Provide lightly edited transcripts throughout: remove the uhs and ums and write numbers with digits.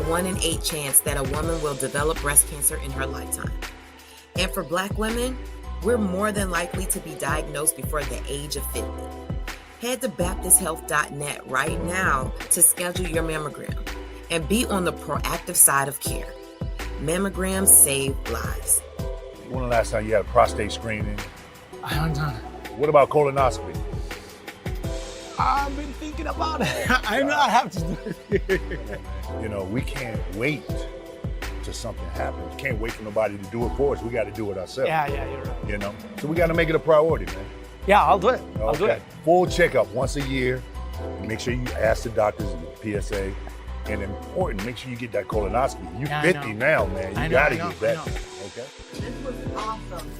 1 in 8 chance that a woman will develop breast cancer in her lifetime. And for Black women, we're more than likely to be diagnosed before the age of 50. Head to BaptistHealth.net right now to schedule your mammogram and be on the proactive side of care. Mammograms save lives. When the last time you had a prostate screening? I haven't done it. What about colonoscopy? I've been thinking about it. I know I have to do it. You know, we can't wait till something happens. We can't wait for nobody to do it for us. We got to do it ourselves. Yeah, you're right. You know, so we got to make it a priority, man. Yeah, I'll do it. I'll do it. Full checkup once a year. Make sure you ask the doctors and the PSA. And important, make sure you get that colonoscopy. You're 50 now, man. You got to get that. Okay? This was awesome.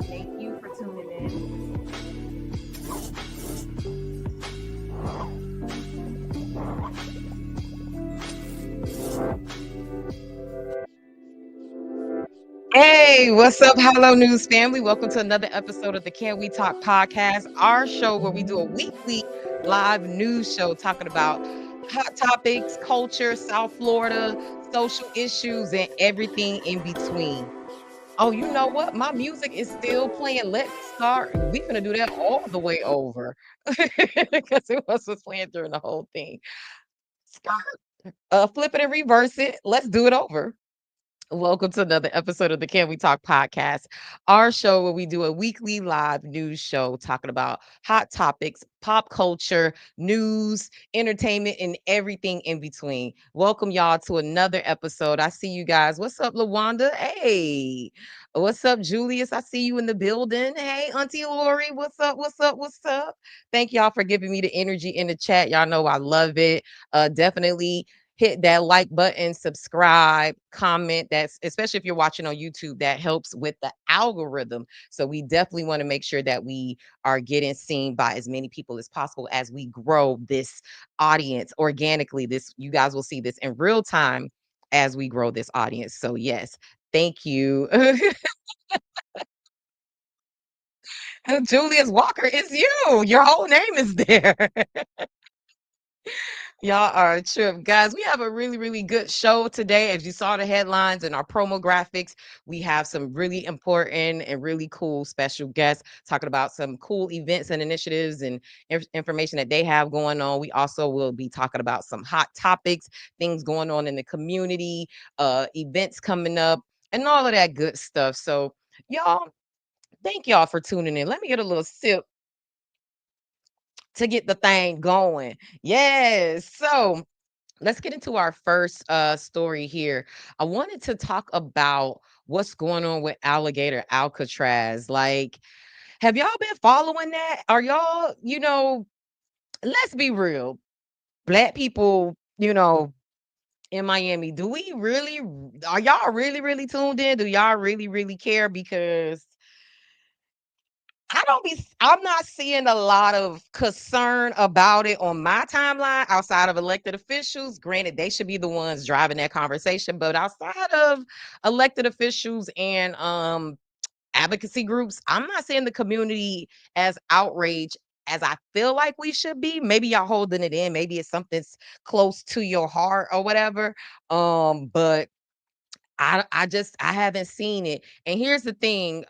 Thank you for tuning in. Hey, what's up, Hello News family? Welcome to another episode of the Can We Talk podcast, our show where we do a weekly live news show talking about hot topics, culture, South Florida, social issues, and everything in between. Oh, you know what? My music is still playing. Let's start. We're going to do that all the way over because it wasn't playing during the whole thing. Flip it and reverse it. Let's do it over. Welcome to another episode of the Can We Talk podcast, our show where we do a weekly live news show talking about hot topics, pop culture, news, entertainment, and everything in between. Welcome y'all to another episode. I see you guys. What's up, LaWanda? Hey. What's up, Julius? I see you in the building. Hey, Auntie Lori. What's up? What's up? What's up? Thank y'all for giving me the energy in the chat. Y'all know I love it. Definitely hit that like button, subscribe, comment. That's especially if you're watching on YouTube, that helps with the algorithm. So we definitely want to make sure that we are getting seen by as many people as possible as we grow this audience organically. You guys will see this in real time as we grow this audience. So yes, thank you. Julius Walker, it's you. Your whole name is there. Y'all are a trip. Guys, we have a really, really good show today. As you saw the headlines and our promo graphics, we have some really important and really cool special guests talking about some cool events and initiatives and information that they have going on. We also will be talking about some hot topics, things going on in the community, events coming up, and all of that good stuff. So, y'all, thank y'all for tuning in. Let me get a little sip to get the thing going. Yes. So let's get into our first story here. I wanted to talk about what's going on with Alligator Alcatraz. Like, have y'all been following that? Are y'all, let's be real. Black people, in Miami, are y'all really, really tuned in? Do y'all really, really care? Because I'm not seeing a lot of concern about it on my timeline outside of elected officials. Granted, they should be the ones driving that conversation, but outside of elected officials and advocacy groups, I'm not seeing the community as outraged as I feel like we should be. Maybe y'all holding it in. Maybe it's something's close to your heart or whatever. But I haven't seen it. And here's the thing,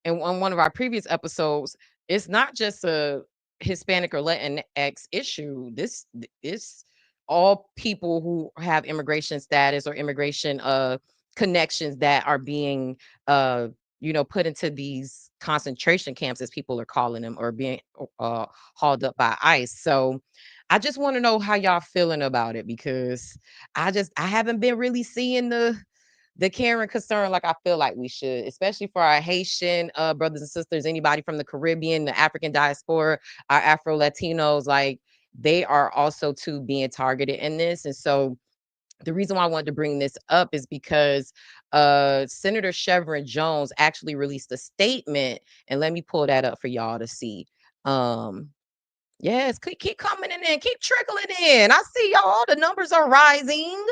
and on one of our previous episodes, it's not just a Hispanic or Latinx issue. This is all people who have immigration status or immigration connections that are being put into these concentration camps, as people are calling them, or being hauled up by ICE. So I just want to know how y'all feeling about it, because I haven't been really seeing the care and concern like I feel like we should, especially for our Haitian brothers and sisters, anybody from the Caribbean, the African diaspora, our Afro Latinos, like they are also too being targeted in this. And so the reason why I wanted to bring this up is because Senator Shevrin Jones actually released a statement, and let me pull that up for y'all to see. Yes, keep coming in, keep trickling in. I see y'all, the numbers are rising.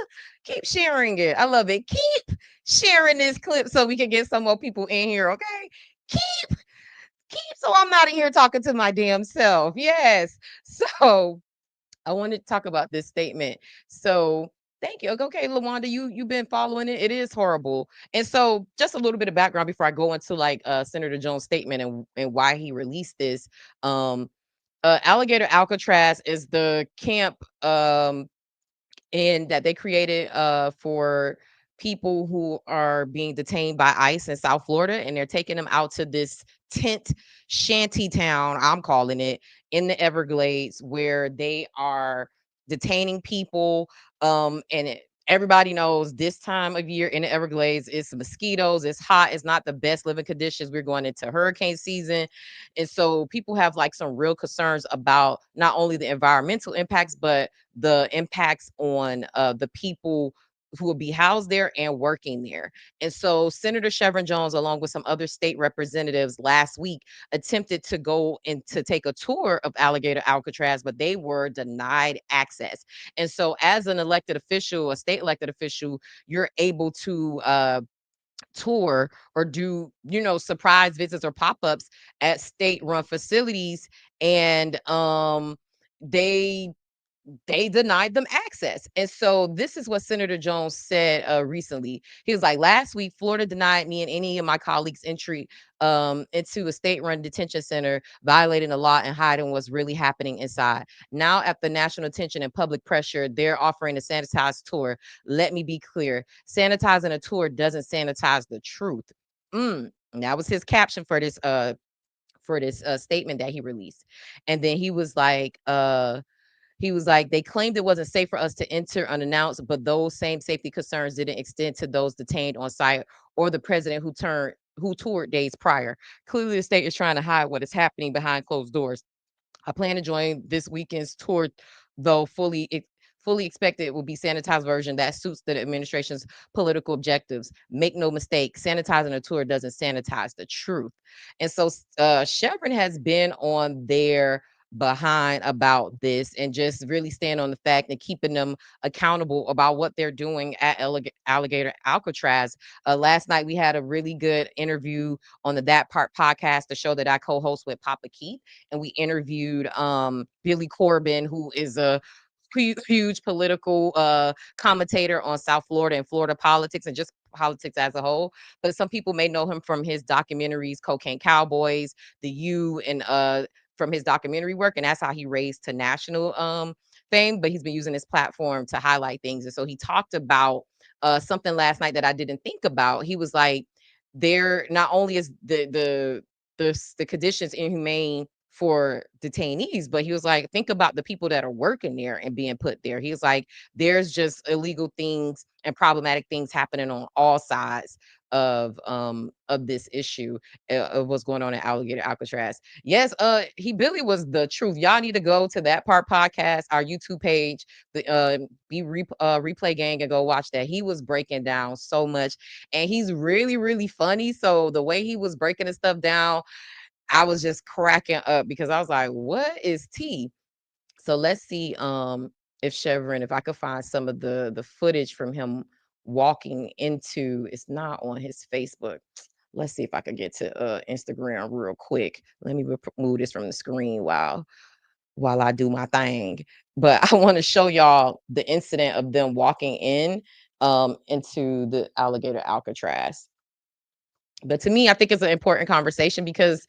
Keep sharing it. I love it. Keep sharing this clip so we can get some more people in here, okay? Keep so I'm not in here talking to my damn self. Yes. So I wanted to talk about this statement. So thank you. Okay, Lawanda, you've been following it. It is horrible. And so just a little bit of background before I go into like Senator Jones' statement and why he released this. Um Alligator Alcatraz is the camp and that they created for people who are being detained by ICE in South Florida, and they're taking them out to this tent shanty town, I'm calling it, in the Everglades, where they are detaining people. Everybody knows this time of year in the Everglades, it's mosquitoes, it's hot, it's not the best living conditions. We're going into hurricane season. And so people have like some real concerns about not only the environmental impacts, but the impacts on the people who will be housed there and working there. And so Senator Shevrin Jones, along with some other state representatives last week, attempted to go and to take a tour of Alligator Alcatraz, but they were denied access. And so as an elected official, a state elected official, you're able to tour or do, surprise visits or pop-ups at state-run facilities. And they they denied them access. And so this is what Senator Jones said recently. He was like, last week, Florida denied me and any of my colleagues entry into a state-run detention center, violating the law and hiding what's really happening inside. Now, after national attention and public pressure, they're offering a sanitized tour. Let me be clear. Sanitizing a tour doesn't sanitize the truth. That was his caption for this statement that he released. And then he was like, they claimed it wasn't safe for us to enter unannounced, but those same safety concerns didn't extend to those detained on site or the president who toured days prior. Clearly, the state is trying to hide what is happening behind closed doors. I plan to join this weekend's tour, though fully expect it will be sanitized version that suits the administration's political objectives. Make no mistake, sanitizing a tour doesn't sanitize the truth. And so Chevron has been on their behind about this and just really stand on the fact and keeping them accountable about what they're doing at Alligator Alcatraz. Last night we had a really good interview on the That Part podcast, the show that I co-host with Papa Keith, and we interviewed Billy Corbin, who is a huge political commentator on South Florida and Florida politics and just politics as a whole. But some people may know him from his documentaries, Cocaine Cowboys, The U, and from his documentary work. And that's how he raised to national fame. But he's been using his platform to highlight things. And so he talked about something last night that I didn't think about. He was like, there not only is the conditions inhumane for detainees, but he was like, think about the people that are working there and being put there. He was like, there's just illegal things and problematic things happening on all sides of this issue of what's going on in Alligator Alcatraz. Yes, he Billy was the truth. Y'all need to go to That Part podcast, our YouTube page, the replay gang, and go watch that. He was breaking down so much, and he's really, really funny. So the way he was breaking the stuff down, I was just cracking up because I was like, what is tea? So let's see if I could find some of the footage from him walking into, it's not on his Facebook. Let's see if I could get to Instagram real quick. Let me remove this from the screen while I do my thing. But I want to show y'all the incident of them walking in into the Alligator Alcatraz. But to me, I think it's an important conversation because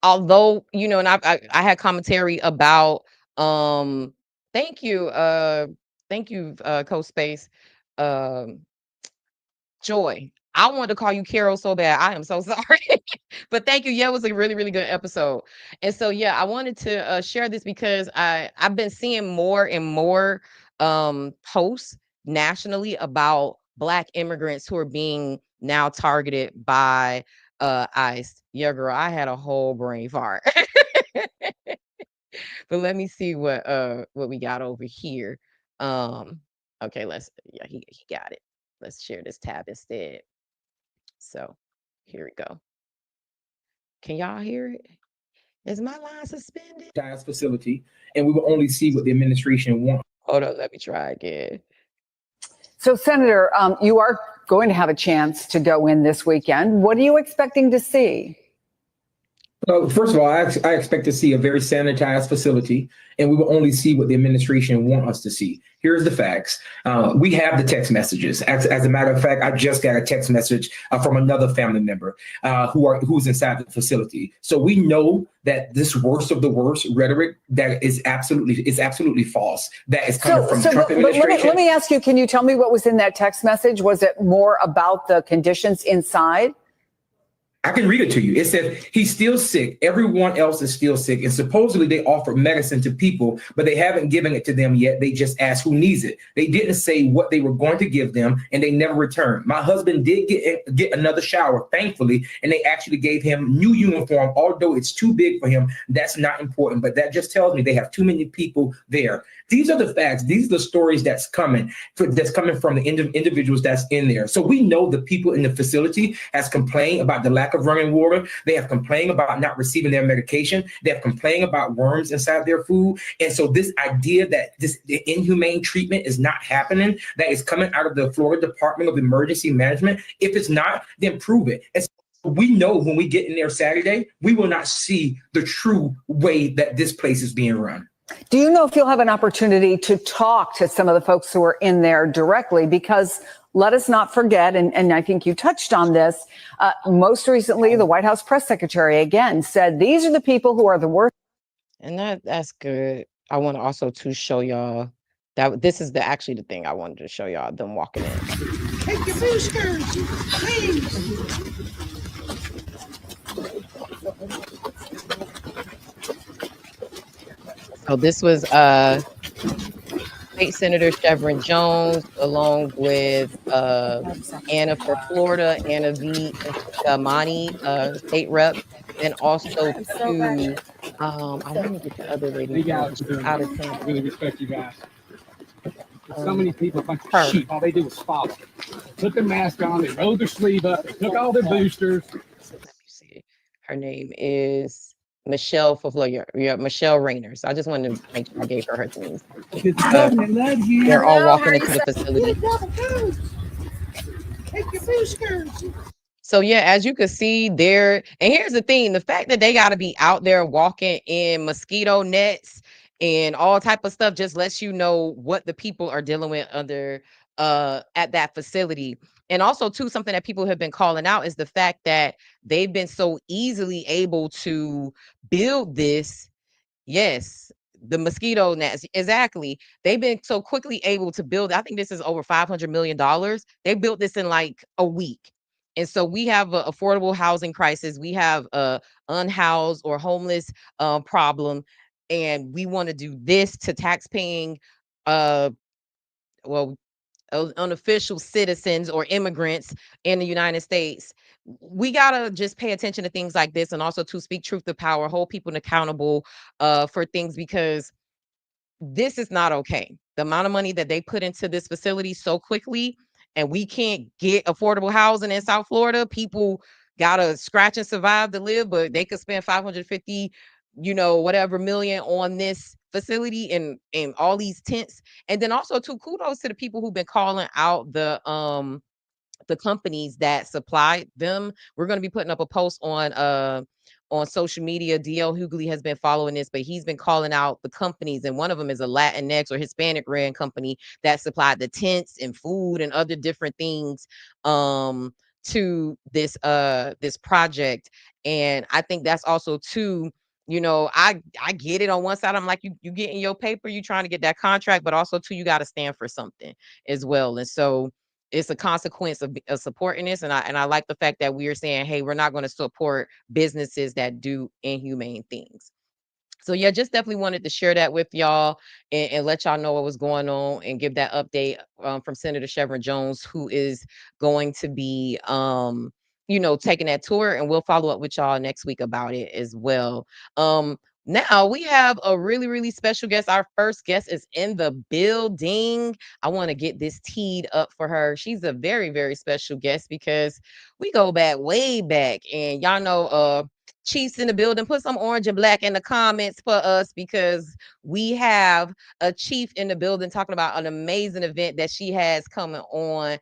although, and I had commentary about thank you co-space Joy. I wanted to call you Carol so bad. I am so sorry. But thank you. Yeah, it was a really, really good episode. And so yeah, I wanted to share this because I've been seeing more and more posts nationally about Black immigrants who are being now targeted by ICE. Yeah, girl, I had a whole brain fart. But let me see what we got over here. Okay, he got it. Let's share this tab instead. So here we go. Can y'all hear it? Is my line suspended? Facility, and we will only see what the administration wants. Hold on, let me try again. So, Senator, you are going to have a chance to go in this weekend. What are you expecting to see? First of all, I expect to see a very sanitized facility, and we will only see what the administration want us to see. Here's the facts. We have the text messages. As a matter of fact, I just got a text message from another family member who's inside the facility. So we know that this worst of the worst rhetoric that is absolutely false. That is coming from the Trump administration. Let me ask you, can you tell me what was in that text message? Was it more about the conditions inside? I can read it to you. It said he's still sick. Everyone else is still sick. And supposedly they offered medicine to people, but they haven't given it to them yet. They just asked who needs it. They didn't say what they were going to give them, and they never returned. My husband did get another shower, thankfully, and they actually gave him new uniform, although it's too big for him. That's not important, but that just tells me they have too many people there. These are the facts. These are the stories that's coming from the individuals that's in there. So we know the people in the facility has complained about the lack of running water. They have complained about not receiving their medication. They have complained about worms inside their food. And so this idea that this inhumane treatment is not happening, that is coming out of the Florida Department of Emergency Management, if it's not, then prove it. And so we know when we get in there Saturday, we will not see the true way that this place is being run. Do you know if you'll have an opportunity to talk to some of the folks who are in there directly? Because let us not forget, and I think you touched on this, most recently, the White House press secretary again said, these are the people who are the worst. And that's good. I want to also to show y'all that this is actually the thing I wanted to show y'all, them walking in. Take your boosters, please. So this was State Senator Shevrin Jones, along with Anna for Florida, Anna V. Gamani, state rep, and also to I want to get the other lady out of town. Really respect you guys. So many people, a bunch of sheep, all they do is follow. They put their mask on, they rolled their sleeve up, they took all their boosters. Let me see. Her name is Michelle for Florida. Yeah, Michelle Rayner. So I just wanted to make sure I gave her her things. They're all walking into the facility. Take your boosters. So yeah, as you can see there, and here's the thing, the fact that they got to be out there walking in mosquito nets and all type of stuff just lets you know what the people are dealing with under at that facility. And also too, something that people have been calling out is the fact that they've been so easily able to build this. Yes, the mosquito nets. Exactly. They've been so quickly able to build. I think this is over $500 million. They built this in like a week. And so we have an affordable housing crisis. We have a unhoused or homeless problem. And we want to do this to tax-paying, unofficial citizens or immigrants in the United States. We gotta just pay attention to things like this, and also to speak truth to power, hold people accountable for things, because this is not okay. The amount of money that they put into this facility so quickly, and we can't get affordable housing in South Florida. People gotta scratch and survive to live, but they could spend 550, whatever million on this facility and all these tents. And then also too, kudos to the people who've been calling out the companies that supplied them. We're going to be putting up a post on social media. DL Hughley has been following this, but he's been calling out the companies, and one of them is a Latinx or Hispanic ran company that supplied the tents and food and other different things to this project. And I think that's also too, I get it. On one side, I'm like, you getting your paper, you trying to get that contract, but also too, you got to stand for something as well. And so it's a consequence of supporting this. And I like the fact that we are saying, hey, we're not going to support businesses that do inhumane things. So yeah, just definitely wanted to share that with y'all and let y'all know what was going on and give that update from Senator Shevrin Jones, who is going to be taking that tour, and we'll follow up with y'all next week about it as well. Now we have a really, really special guest. Our first guest is in the building. I want to get this teed up for her. She's a very, very special guest because we go back way back, and y'all know Chiefs in the building. Put some orange and black in the comments for us, because we have a chief in the building talking about an amazing event that she has coming on,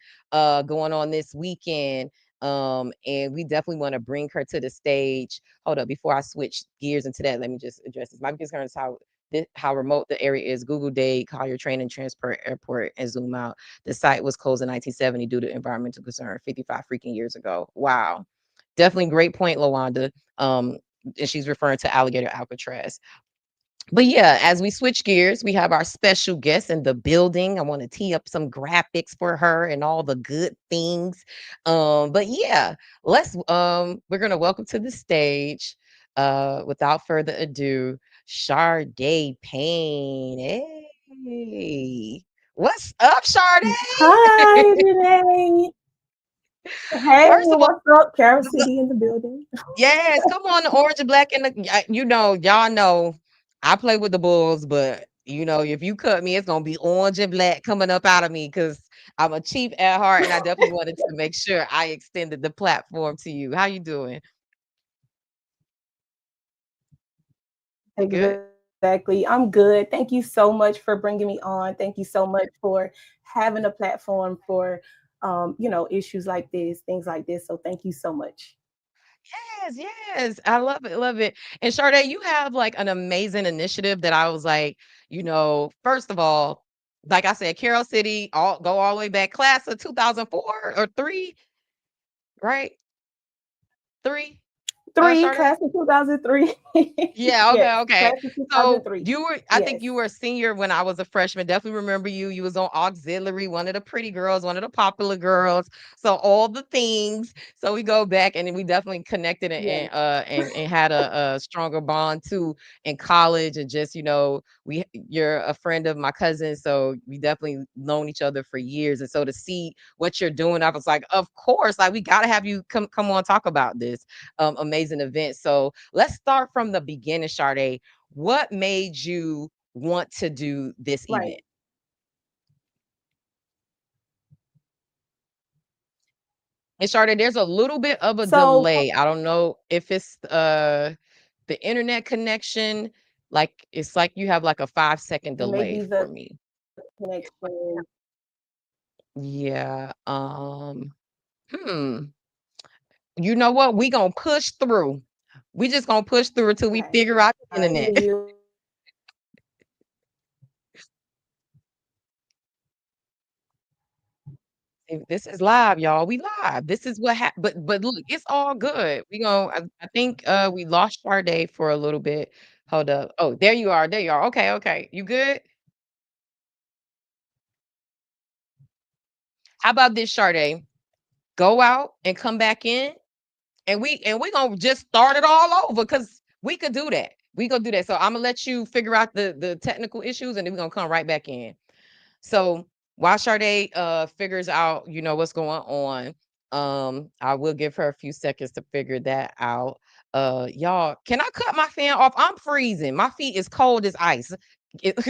going on this weekend. And we definitely want to bring her to the stage. Hold up, before I switch gears into that, let me just address this. My concern is how remote the area is. Google Dade, Collier Train and Transport Airport, and zoom out. The site was closed in 1970 due to environmental concern 55 freaking years ago. Wow. Definitely great point, Lawanda. And she's referring to Alligator Alcatraz. But yeah, as we switch gears, we have our special guest in the building. I want to tee up some graphics for her and all the good things. But yeah, we're gonna welcome to the stage, without further ado, Sharde Payne. Hey, what's up, Hi, Sharde? Renee. Hey, First of all, what's up? Carol City in the building. yes, come on, the orange and black and y'all know I play with the Bulls, but if you cut me, it's gonna be orange and black coming up out of me because I'm a chief at heart, and I definitely wanted to make sure I extended the platform to you. How you doing? You good? Exactly. I'm good. Thank you so much for bringing me on. Thank you so much for having a platform for, issues like this, things like this. So thank you so much. Yes, yes. I love it, love it. And Sade, you have like an amazing initiative that I was like, first of all, like I said, Carol City, all the way back, class of 2004 or three, right? Three, Three, Sade? class of 2003. Yeah, Yes, okay, okay. class of So 2003. I think Yes. you were a senior when I was a freshman. Definitely remember you. You was on auxiliary, one of the pretty girls, one of the popular girls. So all the things. So we go back and we definitely connected Yes. and had a stronger bond too in college. And just, you're a friend of my cousin. So we definitely known each other for years. And so to see what you're doing, I was like, of course, like we gotta have you come on talk about this amazing event. So let's start from the beginning, Sade. What made you want to do this Right. event? And Sade, there's a little bit of a So delay. I don't know if it's the internet connection. Like it's like you have like a 5-second delay maybe for the me. connection. Yeah. Hmm. You know what? We gonna push through. We just gonna push through until we Okay. figure out the I hear internet. you. This is live, y'all. We live. This is what happened. But look, it's all good. I think we lost Sade for a little bit. Hold up. Oh, there you are. There you are. Okay, okay. You good? How about this, Sade? Go out and come back in, and we gonna just start it all over because we could do that. We gonna do that. So I'm gonna let you figure out the technical issues, and then we're gonna come right back in. So while Sade figures out, what's going on, I will give her a few seconds to figure that out. Y'all, can I cut my fan off? I'm freezing. My feet is cold as ice. Let's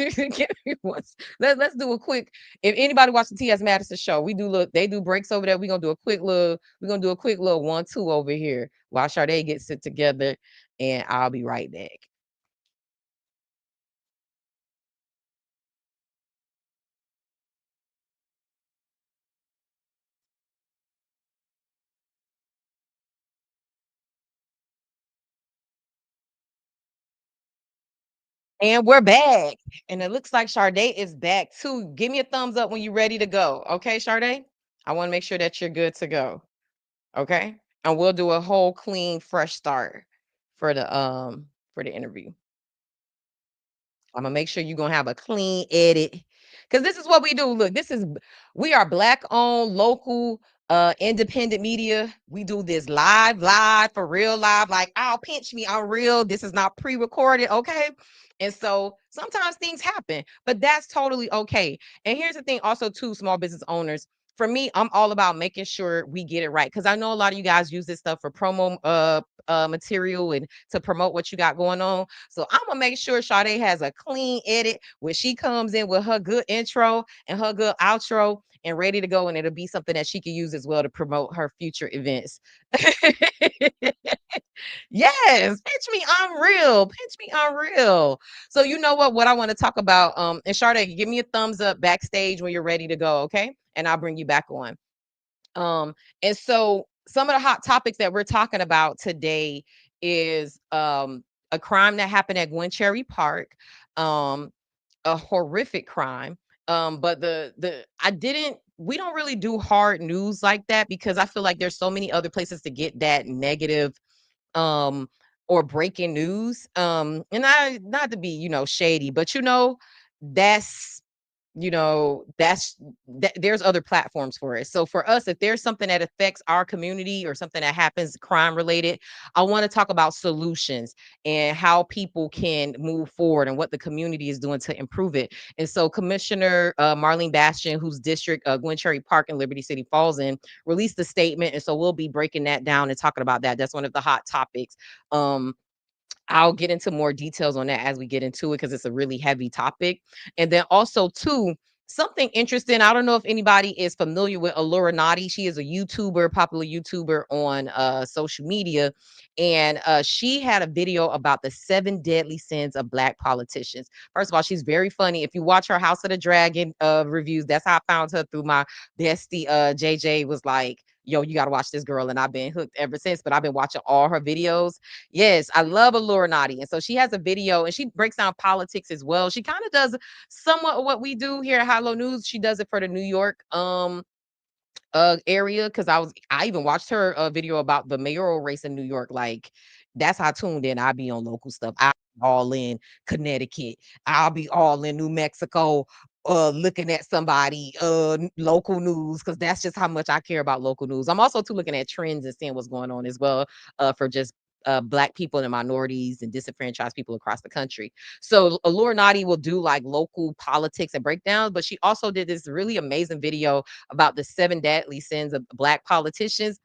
do a quick. If anybody watched the TS Madison show, they do breaks over there. We're gonna do a quick little 1-2 over here while Sade gets it together, and I'll be right back. And we're back. And it looks like Sade is back too. Give me a thumbs up when you're ready to go. Okay, Sade? I want to make sure that you're good to go. Okay? And we'll do a whole clean, fresh start for the interview. I'm gonna make sure you're gonna have a clean edit. Cause this is what we do. Look, we are black owned, local, independent media. We do this live for real live. Like, oh, pinch me, I'm real. This is not pre-recorded, okay? And so sometimes things happen, but that's totally okay. And here's the thing, also, too, small business owners. For me, I'm all about making sure we get it right. Cause I know a lot of you guys use this stuff for promo material and to promote what you got going on. So I'm gonna make sure Sade has a clean edit when she comes in with her good intro and her good outro and ready to go. And it'll be something that she can use as well to promote her future events. Yes, pinch me, I'm real. Pinch me, I'm real. So you know what I want to talk about. And Sade, give me a thumbs up backstage when you're ready to go, okay? And I'll bring you back on. And so some of the hot topics that we're talking about today is a crime that happened at Gwen Cherry Park, um, a horrific crime. But the I didn't we don't really do hard news like that because I feel like there's so many other places to get that negative um or breaking news. And I not to be, shady, but that's there's other platforms for it. So for us, if there's something that affects our community or something that happens crime related, I want to talk about solutions and how people can move forward and what the community is doing to improve it. And so Commissioner Marleine Bastien, whose district Gwen Cherry Park and Liberty City falls in, released a statement, and so we'll be breaking that down and talking about that. That's one of the hot topics. I'll get into more details on that as we get into it because it's a really heavy topic. And then also, too, something interesting. I don't know if anybody is familiar with Olurinatti. She is a YouTuber, popular YouTuber on social media. And she had a video about the 7 deadly sins of Black politicians. First of all, she's very funny. If you watch her House of the Dragon reviews, that's how I found her through my bestie. JJ was like, yo, you got to watch this girl. And I've been hooked ever since, but I've been watching all her videos. Yes, I love Olurinatti. And so she has a video and she breaks down politics as well. She kind of does somewhat of what we do here at High News. She does it for the New York area because I even watched her video about the mayoral race in New York. Like that's how tuned in I be on local stuff. I all in Connecticut. I'll be all in New Mexico looking at somebody local news because that's just how much I care about local news. I'm also too looking at trends and seeing what's going on as well for just Black people and minorities and disenfranchised people across the country. So Olurinatti will do like local politics and breakdowns, but she also did this really amazing video about the 7 deadly sins of Black politicians.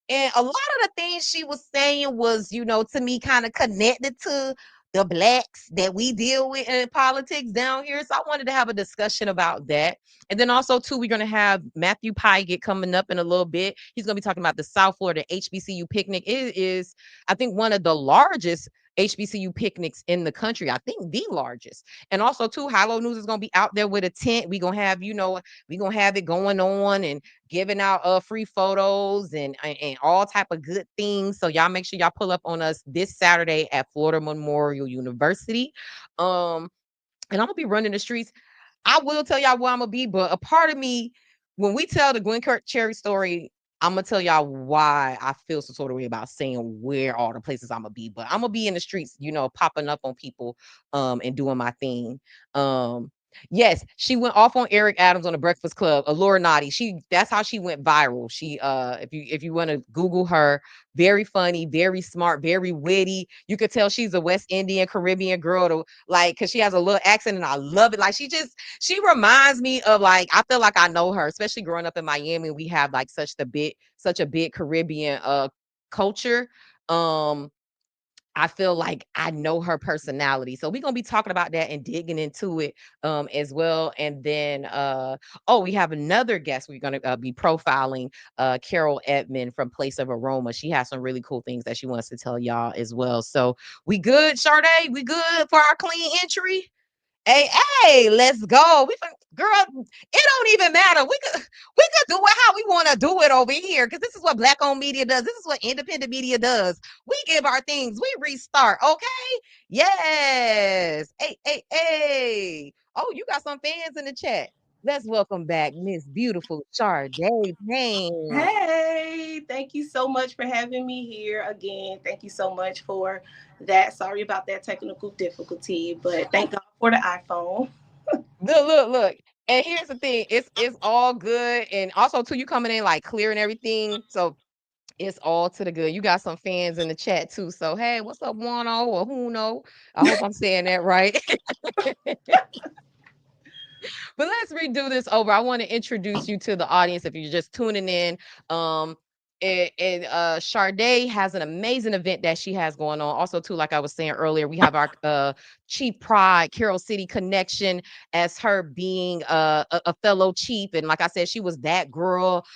And a lot of the things she was saying was, to me, kind of connected to the Blacks that we deal with in politics down here. So I wanted to have a discussion about that. And then also, too, we're going to have Matthew Pigatt coming up in a little bit. He's going to be talking about the South Florida HBCU Picnic. It is, I think, one of the largest HBCU picnics in the country. I think the largest. And also, too, High News is going to be out there with a tent. We're going to have, we're going to have it going on and giving out free photos and all type of good things. So y'all make sure y'all pull up on us this Saturday at Florida Memorial University. And I'm gonna be running the streets. I will tell y'all where I'm gonna be, but a part of me, when we tell the Gwen Cherry story, I'm gonna tell y'all why I feel some sort of way about saying where all the places I'm gonna be. But I'm gonna be in the streets, popping up on people and doing my thing. Yes, she went off on Eric Adams on the Breakfast Club. Olurinatti, that's how she went viral. She if you want to Google her, very funny, very smart, very witty. You could tell she's a West Indian Caribbean girl because she has a little accent and I love it. Like she reminds me of like I feel like I know her, especially growing up in Miami. We have like such a big Caribbean culture. I feel like I know her personality. So we're going to be talking about that and digging into it as well. And then, we have another guest. We're going to be profiling Carol Edmond from Place of Aroma. She has some really cool things that she wants to tell y'all as well. So we good, Sharde? We good for our clean entry? Hey, let's go. Girl, it don't even matter. We could do it how we want to do it over here because this is what Black-owned media does. This is what independent media does. We give our things. We restart. Okay? Yes. Hey. Oh, you got some fans in the chat. Let's welcome back Miss Beautiful Sharde Payne. Hey, thank you so much for having me here again. Thank you so much for that. Sorry about that technical difficulty, but thank God for the iPhone. Look. And here's the thing, it's all good. And also too, you coming in like clear and everything. So it's all to the good. You got some fans in the chat too. So hey, what's up, Wano or who know? I hope I'm saying that right. But let's redo this over. I want to introduce you to the audience if you're just tuning in. Sharde has an amazing event that she has going on. Also, too, like I was saying earlier, we have our Chief Pride, Carol City Connection, as her being a fellow chief. And like I said, she was that girl.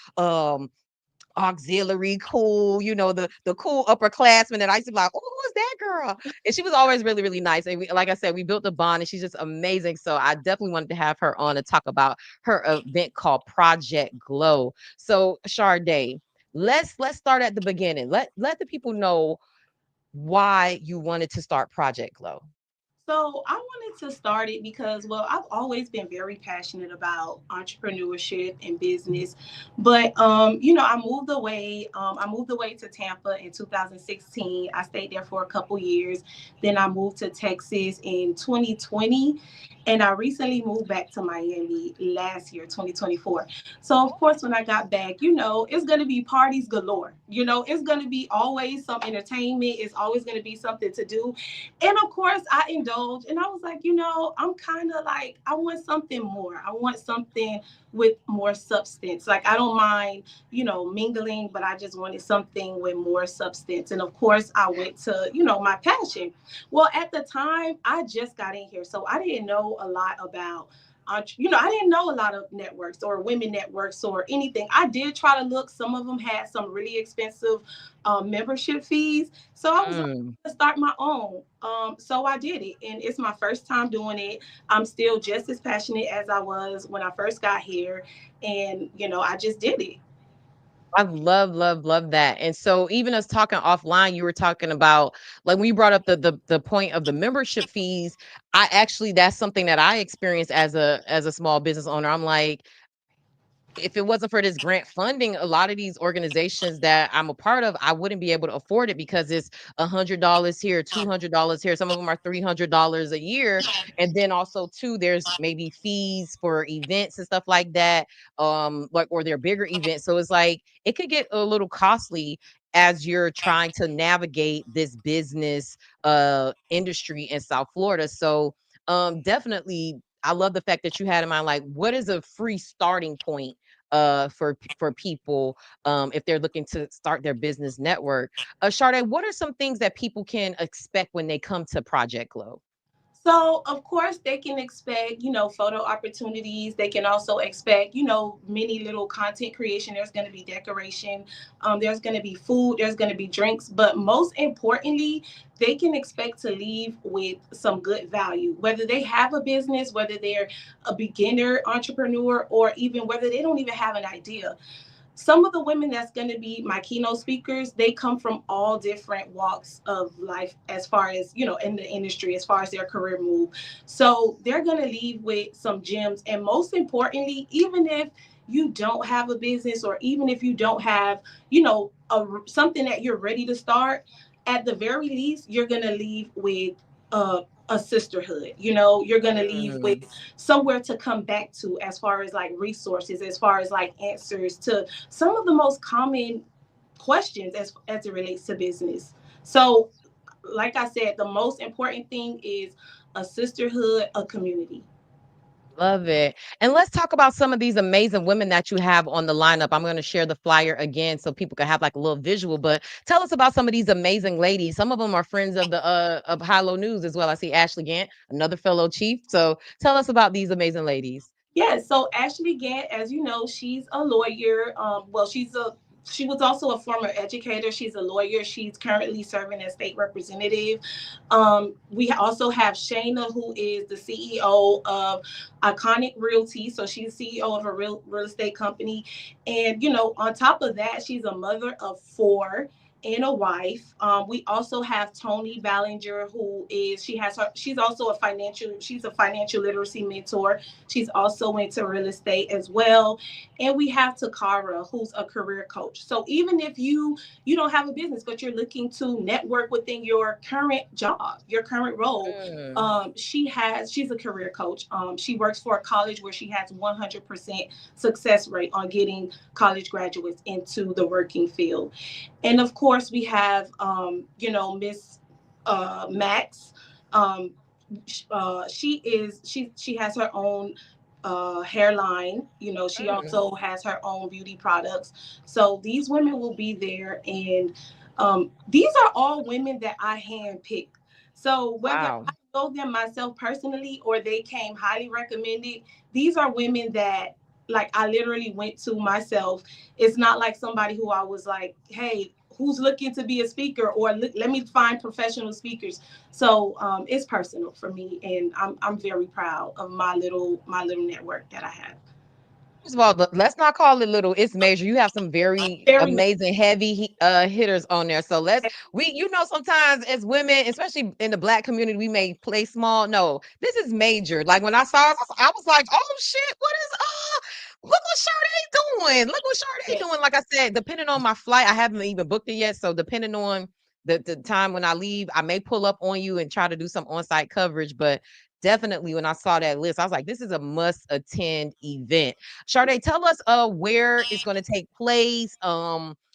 Auxiliary cool, the cool upperclassmen that I used to be like, oh, who's that girl? And she was always really, really nice. And like I said, we built a bond and she's just amazing. So I definitely wanted to have her on to talk about her event called Project Glow. So Sharde, let's start at the beginning. Let the people know why you wanted to start Project Glow. So I wanted to start it because, well, I've always been very passionate about entrepreneurship and business, but I moved away. I moved away to Tampa in 2016. I stayed there for a couple years. Then I moved to Texas in 2020, and I recently moved back to Miami last year, 2024. So of course, when I got back, it's gonna be parties galore. It's gonna be always some entertainment. It's always gonna be something to do. And of course, I indulged and I was like, I'm kind of like, I want something more. I want something with more substance. Like, I don't mind, mingling, but I just wanted something with more substance. And of course, I went to, my passion. Well, at the time, I just got in here. So I didn't know a lot about I didn't know a lot of networks or women networks or anything. I did try to look. Some of them had some really expensive membership fees. So I was like, to start my own. So I did it. And it's my first time doing it. I'm still just as passionate as I was when I first got here. And, I just did it. I love that. And so even us talking offline, you were talking about, like, when you brought up the point of the membership fees. I actually, that's something that I experienced as a small business owner. I'm like, if it wasn't for this grant funding, a lot of these organizations that I'm a part of, I wouldn't be able to afford it because it's $100 here, $200 here. Some of them are $300 a year. And then also too, there's maybe fees for events and stuff like that. Or they're bigger events. So it's like, it could get a little costly as you're trying to navigate this business industry in South Florida. So definitely, I love the fact that you had in mind, like, what is a free starting point for people if they're looking to start their business network. Sharde, what are some things that people can expect when they come to Project Glow? So, of course, they can expect, photo opportunities. They can also expect, many little content creation. There's going to be decoration. There's going to be food. There's going to be drinks. But most importantly, they can expect to leave with some good value, whether they have a business, whether they're a beginner entrepreneur, or even whether they don't even have an idea. Some of the women that's going to be my keynote speakers, they come from all different walks of life as far as, in the industry, as far as their career move. So they're going to leave with some gems. And most importantly, even if you don't have a business, or even if you don't have, something that you're ready to start, at the very least, you're going to leave with a sisterhood. You're going to leave with somewhere to come back to, as far as like resources, as far as like answers to some of the most common questions as it relates to business. So, like I said, the most important thing is a sisterhood, a community. Love it. And let's talk about some of these amazing women that you have on the lineup. I'm going to share the flyer again so people can have like a little visual, but tell us about some of these amazing ladies. Some of them are friends of the of High Low News as well. I see Ashley Gant, another fellow chief. So tell us about these amazing ladies. Yeah, so Ashley Gant, as you know, she's a lawyer. She was also a former educator. She's a lawyer. She's currently serving as state representative. We also have Shayna, who is the CEO of Iconic Realty. So she's CEO of a real estate company. And, on top of that, she's a mother of 4 and a wife. We also have Tony Ballinger, she's also a financial literacy mentor. She's also into real estate as well. And we have Takara, who's a career coach. So even if you don't have a business, but you're looking to network within your current job, your current role, she's a career coach. She works for a college where she has 100% success rate on getting college graduates into the working field. And of course, we have, Miss Max. She has her own hairline. She also has her own beauty products. So these women will be there, and these are all women that I handpicked. So whether I know them myself personally or they came highly recommended, these are women that, like, I literally went to myself. It's not like somebody who I was like, hey, who's looking to be a speaker, or let me find professional speakers. So it's personal for me, and I'm very proud of my little network that I have. First of all, let's not call it little. It's major. You have some very Very much. amazing heavy hitters on there. So sometimes as women, especially in the Black community, we may play small. No, this is major. Like when I saw it, I was like, oh shit, what is look what Sharde doing. Look what Sharde Yes. doing. Like I said, depending on my flight, I haven't even booked it yet. So depending on the time when I leave, I may pull up on you and try to do some on-site coverage. But definitely when I saw that list, I was like, this is a must attend event. Sharde, tell us where it's going to take place,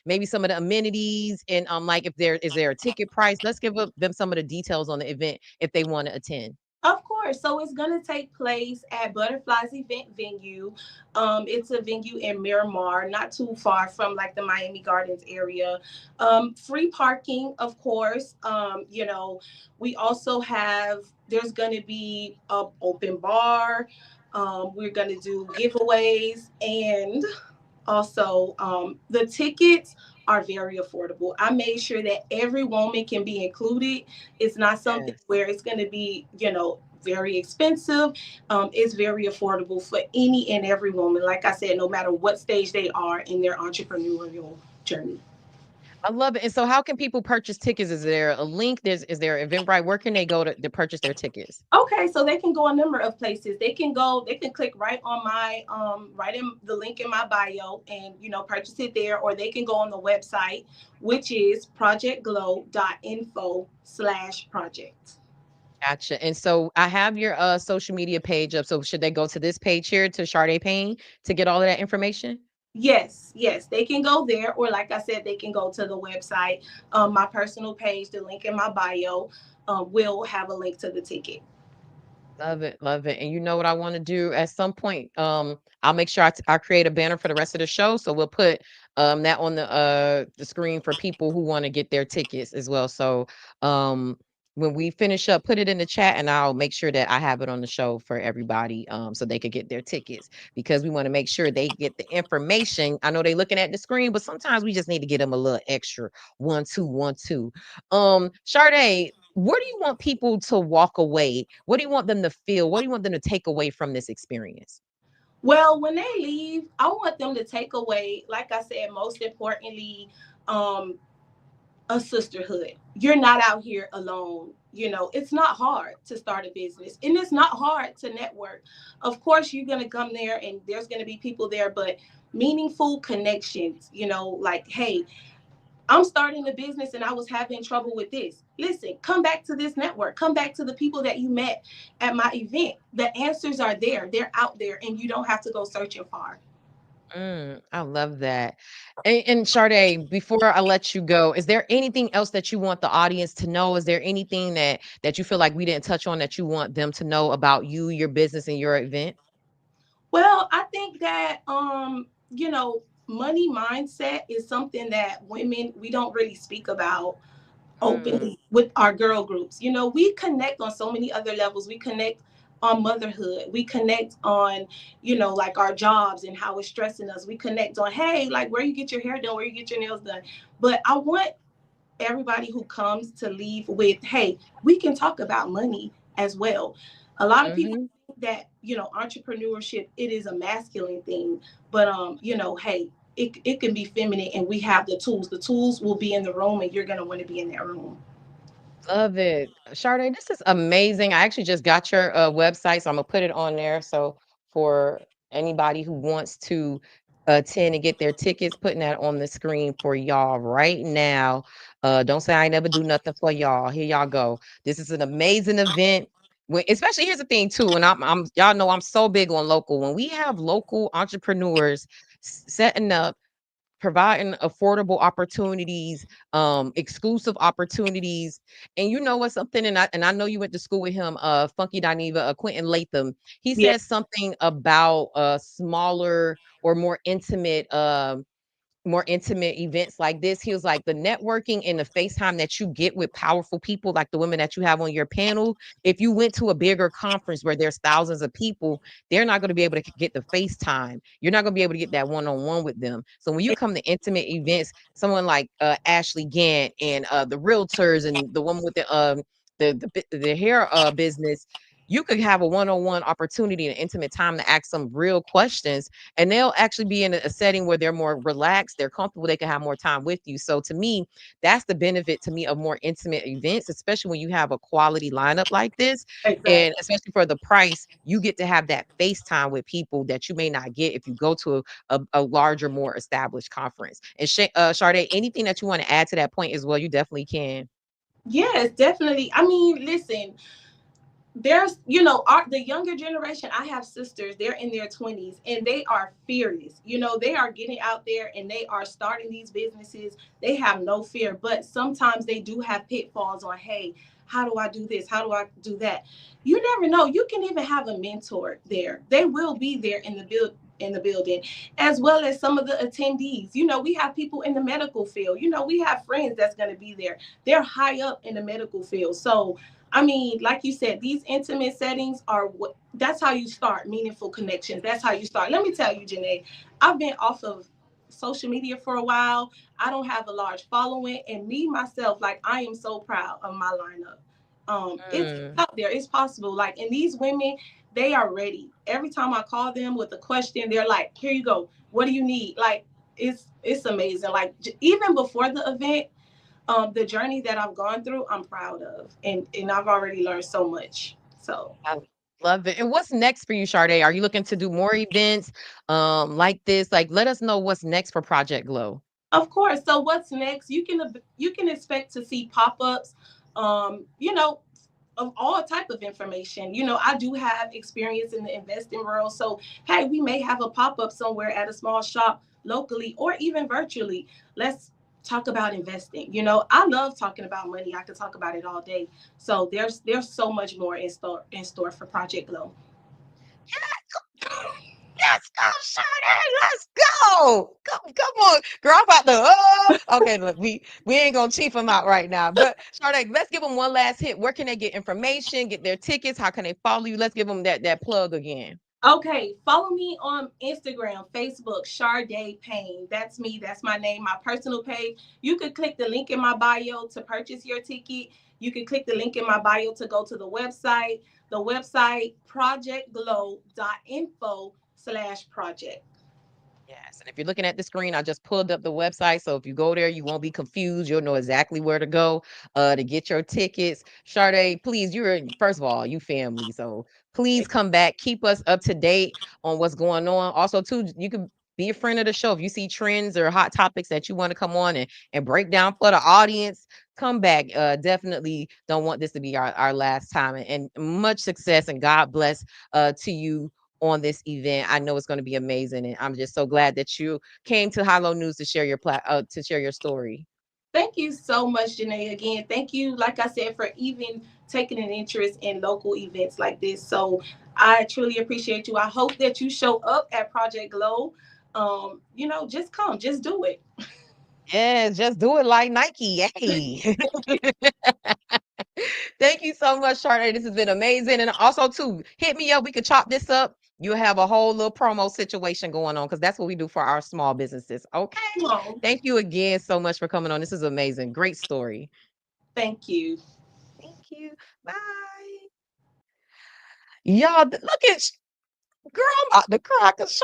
maybe some of the amenities, and like if there is there a ticket price. Let's give them some of the details on the event if they want to attend. Of course. So it's going to take place at Butterflies event venue. It's a venue in Miramar, not too far from like the Miami Gardens area. Free parking, of course. We also have, there's going to be an open bar. We're going to do giveaways, and also the tickets are very affordable. I made sure that every woman can be included. It's not something Yes. where it's going to be, very expensive. It's very affordable for any and every woman. Like I said, no matter what stage they are in their entrepreneurial journey. I love it. And so how can people purchase tickets? Is there a link? Is there Eventbrite? Where can they go to purchase their tickets? Okay, so they can go a number of places. They can click right on my right in the link in my bio and purchase it there, or they can go on the website, which is projectglow.info/project. Gotcha. And so I have your social media page up. So should they go to this page here to Sharde Payne to get all of that information? Yes, they can go there, or like I said, they can go to the website. My personal page, the link in my bio, will have a link to the ticket. Love it, love it. And you know what I want to do at some point? I'll make sure I create a banner for the rest of the show. So we'll put that on the screen for people who want to get their tickets as well. So when we finish up, put it in the chat and I'll make sure that I have it on the show for everybody so they could get their tickets, because we want to make sure they get the information. I know they're looking at the screen, but sometimes we just need to get them a little extra 1 2 1 2. Sharde, where do you want people to walk away? What do you want them to feel? What do you want them to take away from this experience? Well, when they leave, I want them to take away, like I said, most importantly, a sisterhood. You're not out here alone. It's not hard to start a business, and it's not hard to network. Of course, you're going to come there and there's going to be people there, but meaningful connections, like, hey, I'm starting a business and I was having trouble with this. Listen, come back to this network. Come back to the people that you met at my event. The answers are there. They're out there, and you don't have to go searching far. I love that. And Sharde, before I let you go, is there anything else that you want the audience to know? Is there anything that you feel like we didn't touch on that you want them to know about you, your business, and your event? Well, I think that money mindset is something that women, we don't really speak about Mm, openly with our girl groups. We connect on so many other levels. We connect on motherhood. We connect on, like our jobs and how it's stressing us. We connect on, hey, like where you get your hair done, where you get your nails done. But I want everybody who comes to leave with, hey, we can talk about money as well. A lot of people mhm. think that, entrepreneurship, it is a masculine thing, but hey, it can be feminine, and we have the tools. The tools will be in the room, and you're going to want to be in that room. Love it. Sharde, this is amazing. I actually just got your website, so I'm gonna put it on there. So for anybody who wants to attend and get their tickets, putting that on the screen for y'all right now. Don't say I ain't never do nothing for y'all. Here y'all go. This is an amazing event. Especially here's the thing too, and I'm y'all know I'm so big on local. When we have local entrepreneurs setting up, providing affordable opportunities, exclusive opportunities. And you know what, something, and I know you went to school with him, Funky Dineva, Quentin Latham. He Yeah. says something about smaller or more intimate events like this. He was like, the networking and the FaceTime that you get with powerful people like the women that you have on your panel, if you went to a bigger conference where there's thousands of people, they're not going to be able to get the FaceTime. You're not going to be able to get that one-on-one with them. So when you come to intimate events, someone like Ashley Gant and the realtors and the woman with the hair business, you could have a one-on-one opportunity and intimate time to ask some real questions, and they'll actually be in a setting where they're more relaxed, they're comfortable, they can have more time with you. So to me, that's the benefit to me of more intimate events, especially when you have a quality lineup like this. And Exactly. especially for the price, you get to have that FaceTime with people that you may not get if you go to a larger, more established conference. And Sharde, anything that you want to add to that point as well, you definitely can. Yes, definitely. I mean, listen, there's the younger generation. I have sisters, they're in their 20s and they are fearless. They are getting out there and they are starting these businesses. They have no fear, but sometimes they do have pitfalls on, hey, how do I do this, how do I do that? You never know. You can even have a mentor there. They will be there in the building, as well as some of the attendees. We have people in the medical field. We have friends that's going to be there. They're high up in the medical field. So I mean, like you said, these intimate settings are that's how you start meaningful connections. That's how you start. Let me tell you, Janae, I've been off of social media for a while. I don't have a large following, and me myself, like, I am so proud of my lineup. It's Mm. out there, it's possible. Like, and these women, they are ready. Every time I call them with a question, they're like, "Here you go. What do you need?" Like, it's amazing. Like, even before the event, the journey that I've gone through, I'm proud of, and I've already learned so much. So, I love it. And what's next for you, Sharde? Are you looking to do more events like this? Like, let us know what's next for Project Glow. of course. So, what's next? You can expect to see pop ups. Um, you know, of all type of information. I do have experience in the investing world. So, hey, we may have a pop-up somewhere at a small shop locally or even virtually. Let's talk about investing. I love talking about money. I could talk about it all day. So there's so much more in store for Project Glow. Let's go, Sharde. Let's go. Come on, girl. I'm about to. Okay, look, we ain't gonna chief them out right now. But Sharde, let's give them one last hit. Where can they get information, get their tickets? How can they follow you? Let's give them that plug again. Okay, follow me on Instagram, Facebook, Sharde Payne. That's me. That's my name, my personal page. You could click the link in my bio to purchase your ticket. You can click the link in my bio to go to the website. The website, projectglow.info/project. Yes, and if you're looking at the screen, I just pulled up the website. So if you go there, you won't be confused. You'll know exactly where to go to get your tickets. Sharde, please, first of all, you family. So please come back. Keep us up to date on what's going on. Also, too, you can be a friend of the show. If you see trends or hot topics that you want to come on and break down for the audience, come back. Definitely don't want this to be our last time. And much success and God bless to you on this event. I know it's going to be amazing, and I'm just so glad that you came to High Low News to share to share your story. Thank you so much, Janae. Again, thank you, like I said, for even taking an interest in local events like this. So I truly appreciate you. I hope that you show up at Project Glow. Just come, just do it. Yes, just do it like Nike. Hey. Thank you so much, Sharde. This has been amazing. And also, too, hit me up. We could chop this up. You'll have a whole little promo situation going on because that's what we do for our small businesses. Okay. Come Thank you again so much for coming on. This is amazing. Great story. Thank you. Thank you. Bye. Y'all, look at girl, I'm about to cry because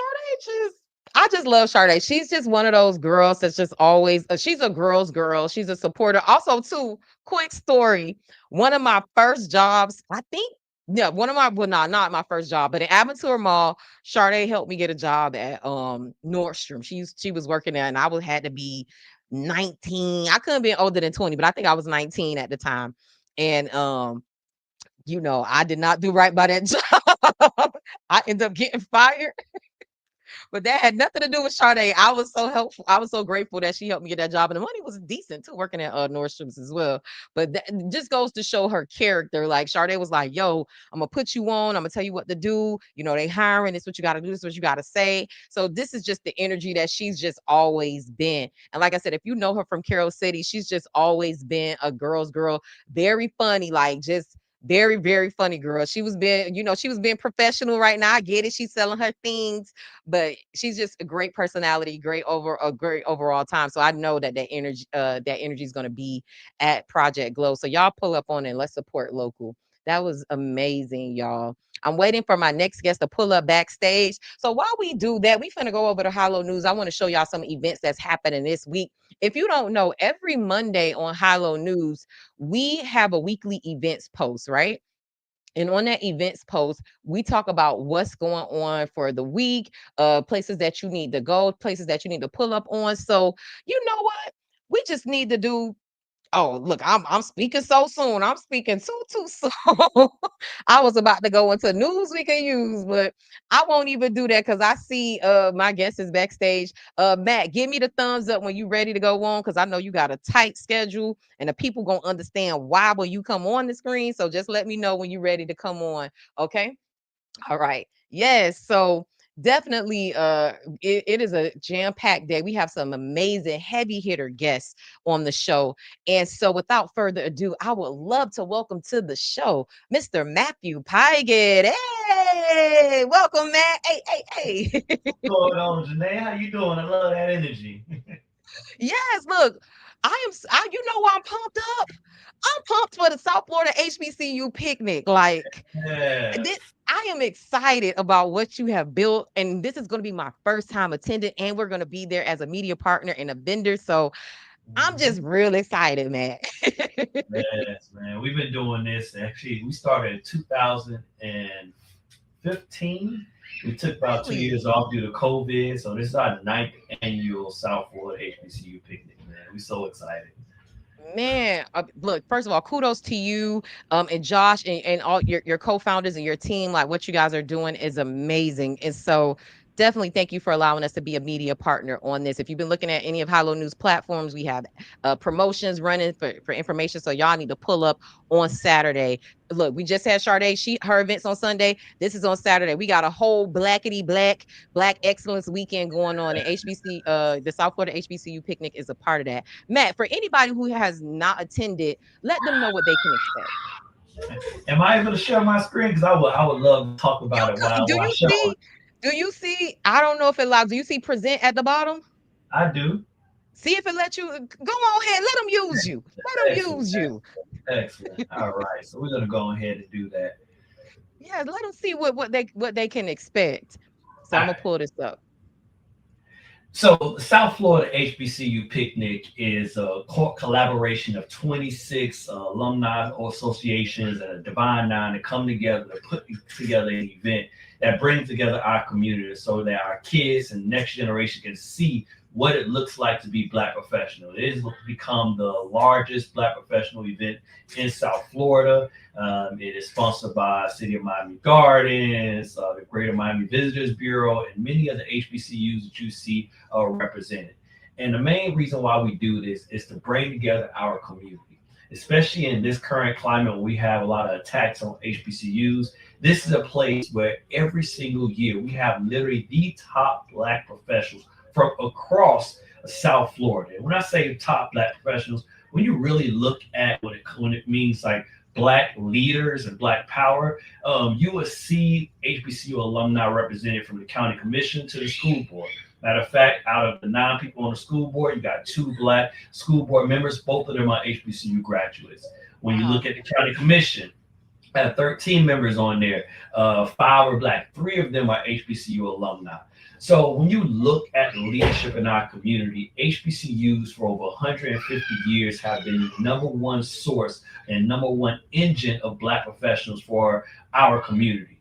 I just love Sharde. She's just one of those girls that's just always, she's a girl's girl. She's a supporter. Also, too, quick story. One of my first jobs, I think, yeah, well, not my first job, but in Aventura Mall, Sharde helped me get a job at Nordstrom. She was working there, and had to be 19. I couldn't be older than 20, but I think I was 19 at the time. And I did not do right by that job. I ended up getting fired, but that had nothing to do with Sharde. I was so helpful. I was so grateful that she helped me get that job, and the money was decent too, working at Nordstrom's as well. But that just goes to show her character. Like Sharde was like, "Yo, I'm gonna put you on. I'm gonna tell you what to do. They hiring. This is what you got to do. This is what you got to say." So this is just the energy that she's just always been. And like I said, if you know her from Carol City, she's just always been a girl's girl, very funny, like just very, very funny girl. She was being professional right now. I get it. She's selling her things, but she's just a great personality, a great overall time. So I know that energy is going to be at Project Glow. So y'all pull up on it. Let's support local. That was amazing, y'all. I'm waiting for my next guest to pull up backstage. So while we do that, we finna go over to Hilo News. I want to show y'all some events that's happening this week. If you don't know, every Monday on Hilo News, we have a weekly events post, right? And on that events post, we talk about what's going on for the week, places that you need to go, places that you need to pull up on. So, you know what? We just need to do. Oh, look, I'm speaking so soon. I'm speaking too soon. I was about to go into news we can use, but I won't even do that because I see my guest is backstage. Matt, give me the thumbs up when you ready to go on because I know you got a tight schedule and the people gonna understand why when you come on the screen. So just let me know when you're ready to come on. Okay. All right. Yes. So definitely it is a jam-packed day. We have some amazing heavy hitter guests on the show. And so without further ado, I would love to welcome to the show Mr. Matthew Pigatt. Hey, welcome, Matt. Hey. What's going on, Janae? How you doing? I love that energy. Yes, look, you know why I'm pumped up. I'm pumped for the South Florida HBCU picnic. Like, Yes. I am excited about what you have built, and this is going to be my first time attending, and we're going to be there as a media partner and a vendor. So I'm just real excited, man. Yes, man. We've been doing this. Actually, we started in 2015. We took about 2 years off due to COVID. So this is our 9th annual South Florida HBCU picnic, man. We're so excited. Man, look, first of all, kudos to you and Josh and all your co-founders and your team. Like what you guys are doing is amazing. And so definitely thank you for allowing us to be a media partner on this. If you've been looking at any of Hilo News platforms, we have promotions running for information. So y'all need to pull up on Saturday. Look, we just had Sharde, her events on Sunday. This is on Saturday. We got a whole Black excellence weekend going on. And the South Florida HBCU picnic is a part of that. Matt, for anybody who has not attended, let them know what they can expect. Am I able to share my screen? Because I would love to talk about it while I show. Do you see? I don't know if it allows. Do you see present at the bottom? I do. See if it lets you. Go on ahead. Let them use you. Let them use you. Excellent. All right. So we're gonna go ahead and do that. Yeah, let them see what they can expect. So I'm gonna pull this up. So South Florida HBCU Picnic is a collaboration of 26 alumni associations and a Divine Nine that come together to put together an event that brings together our community so that our kids and next generation can see what it looks like to be Black professional. It has become the largest Black professional event in South Florida. It is sponsored by City of Miami Gardens, the Greater Miami Visitors Bureau, and many of the HBCUs that you see are represented. And the main reason why we do this is to bring together our community, especially in this current climate where we have a lot of attacks on HBCUs. This is a place where every single year we have literally the top Black professionals from across South Florida. And when I say top Black professionals, when you really look at when it means like Black leaders and Black power, you will see HBCU alumni represented from the county commission to the school board. Matter of fact, out of the 9 people on the school board, you got 2 Black school board members. Both of them are HBCU graduates. When you look at the county commission, I have 13 members on there. 5 are Black. 3 of them are HBCU alumni. So when you look at the leadership in our community, HBCUs for over 150 years have been the #1 source and #1 engine of Black professionals for our community.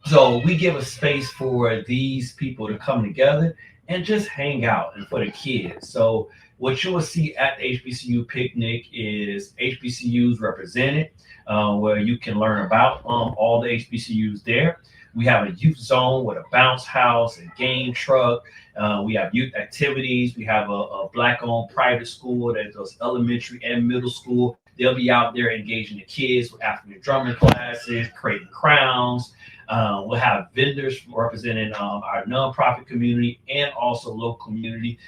So we give a space for these people to come together and just hang out and for the kids. So what you will see at the HBCU picnic is HBCUs represented, where you can learn about all the HBCUs there. We have a youth zone with a bounce house, a game truck. We have youth activities. We have a Black-owned private school that does elementary and middle school. They'll be out there engaging the kids with African drumming classes, creating crowns. We'll have vendors representing our nonprofit community and also local community.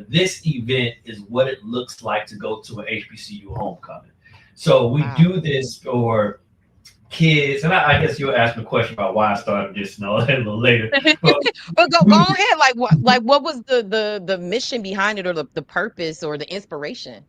This event is what it looks like to go to an HBCU homecoming. So we do this for kids, and I guess you'll ask me a question about why I started this a little later. But go ahead. What was the mission behind it, or the purpose, or the inspiration?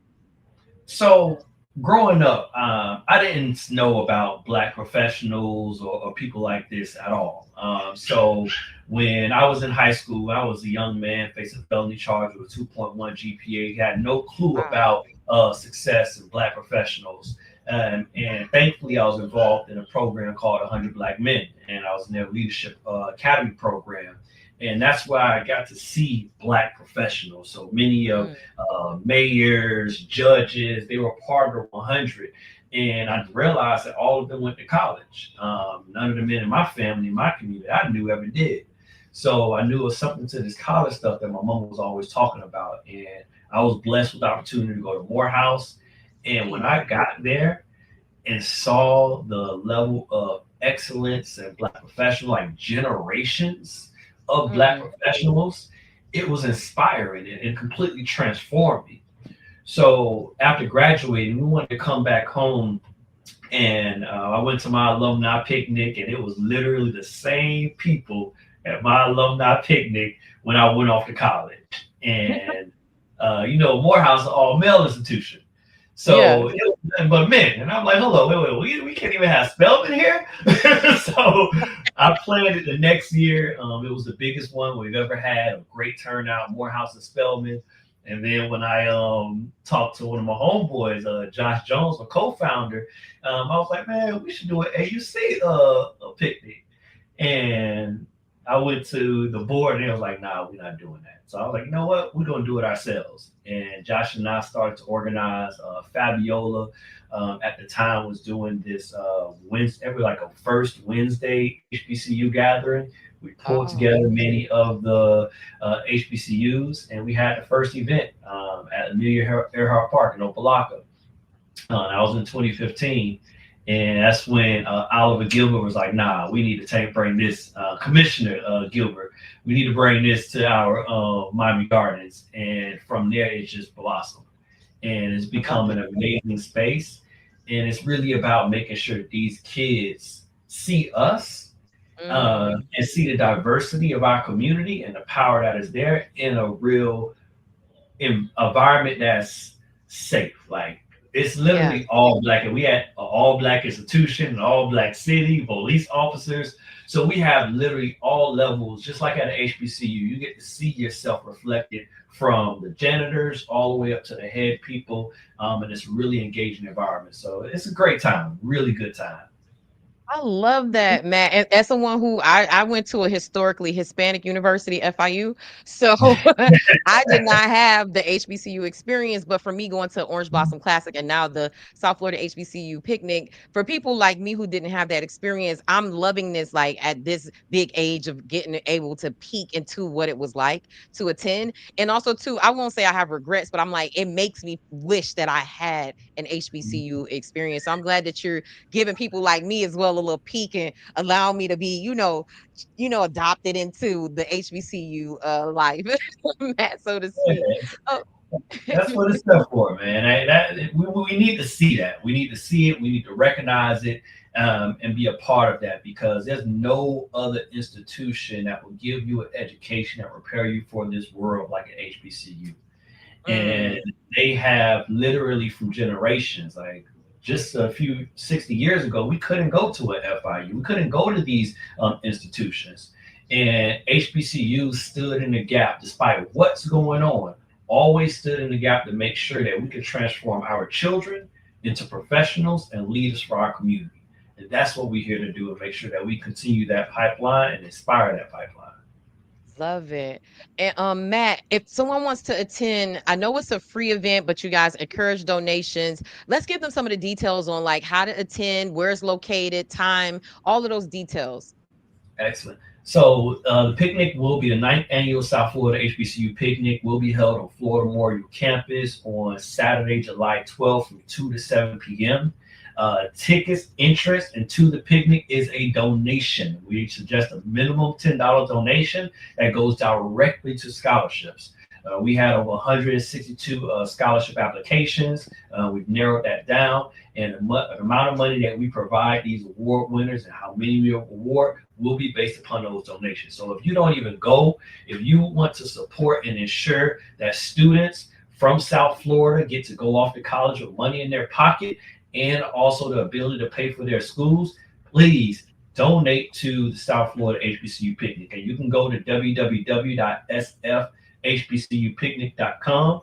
So growing up, I didn't know about Black professionals or people like this at all. So when I was in high school, I was a young man facing a felony charge with a 2.1 GPA. Had no clue about success in Black professionals. And thankfully, I was involved in a program called 100 Black Men, and I was in their leadership academy program. And that's where I got to see Black professionals. So many of mayors, judges, they were part of the 100. And I realized that all of them went to college. None of the men in my family, in my community, I knew ever did. So I knew it was something to this college stuff that my mom was always talking about. And I was blessed with the opportunity to go to Morehouse. And when I got there and saw the level of excellence and Black professionals, like generations of Black professionals, it was inspiring and completely transformed me. So after graduating, we wanted to come back home, and I went to my alumni picnic, and it was literally the same people at my alumni picnic when I went off to college. And Morehouse is an all-male institution. So it was nothing but men. And I'm like, hello, wait, we can't even have Spelman here. So I planned it the next year. It was the biggest one we've ever had, a great turnout, Morehouse and Spelman. And then when I talked to one of my homeboys, Josh Jones, my co-founder, I was like, man, we should do an AUC a picnic. And I went to the board and they was like, nah, we're not doing that. So I was like, you know what? We're going to do it ourselves. And Josh and I started to organize. Fabiola at the time was doing this every like a first Wednesday HBCU gathering. We pulled together many of the HBCUs, and we had the first event at Amelia Earhart Park in Opelika. That was in 2015. And that's when Oliver Gilbert was like, nah, we need to bring this, Commissioner Gilbert, we need to bring this to our Miami Gardens. And from there, it just blossomed. And it's become an amazing space. And it's really about making sure that these kids see us and see the diversity of our community and the power that is there in a real environment that's safe. Like, it's literally all Black, and we had an all Black institution, an all Black city, police officers. So we have literally all levels, just like at an HBCU. You get to see yourself reflected from the janitors all the way up to the head people, and it's really engaging environment. So it's a great time, really good time. I love that, Matt. And as someone who I went to a historically Hispanic university, FIU, so I did not have the HBCU experience. But for me, going to Orange Blossom Classic and now the South Florida HBCU Picnic, for people like me who didn't have that experience, I'm loving this. Like at this big age of getting able to peek into what it was like to attend, and also too, I won't say I have regrets, but I'm like, it makes me wish that I had an HBCU experience. So I'm glad that you're giving people like me as well a little peek and allow me to be, adopted into the HBCU life, Matt, so to speak. Oh. That's what it's there for, man. We need to see that. We need to see it. We need to recognize it and be a part of that, because there's no other institution that will give you an education that prepare you for this world like an HBCU. And they have literally from generations, like just 60 years ago, we couldn't go to an FIU. We couldn't go to these institutions. And HBCUs stood in the gap despite what's going on, always stood in the gap to make sure that we could transform our children into professionals and leaders for our community. And that's what we're here to do, and make sure that we continue that pipeline and inspire that pipeline. Love it. And Matt, if someone wants to attend, I know it's a free event, but you guys encourage donations. Let's give them some of the details on like how to attend, where it's located, time, all of those details. Excellent. So the picnic will be the 9th annual South Florida HBCU Picnic. Will be held on Florida Memorial Campus on Saturday, July 12th from 2 to 7 p.m. Tickets, interest into the picnic is a donation. We suggest a minimum $10 donation that goes directly to scholarships. We had over 162 scholarship applications. We've narrowed that down, and the amount of money that we provide these award winners and how many we award will be based upon those donations. So if you don't even go, if you want to support and ensure that students from South Florida get to go off to college with money in their pocket and also the ability to pay for their schools, please donate to the South Florida HBCU Picnic. And you can go to www.sfhbcupicnic.com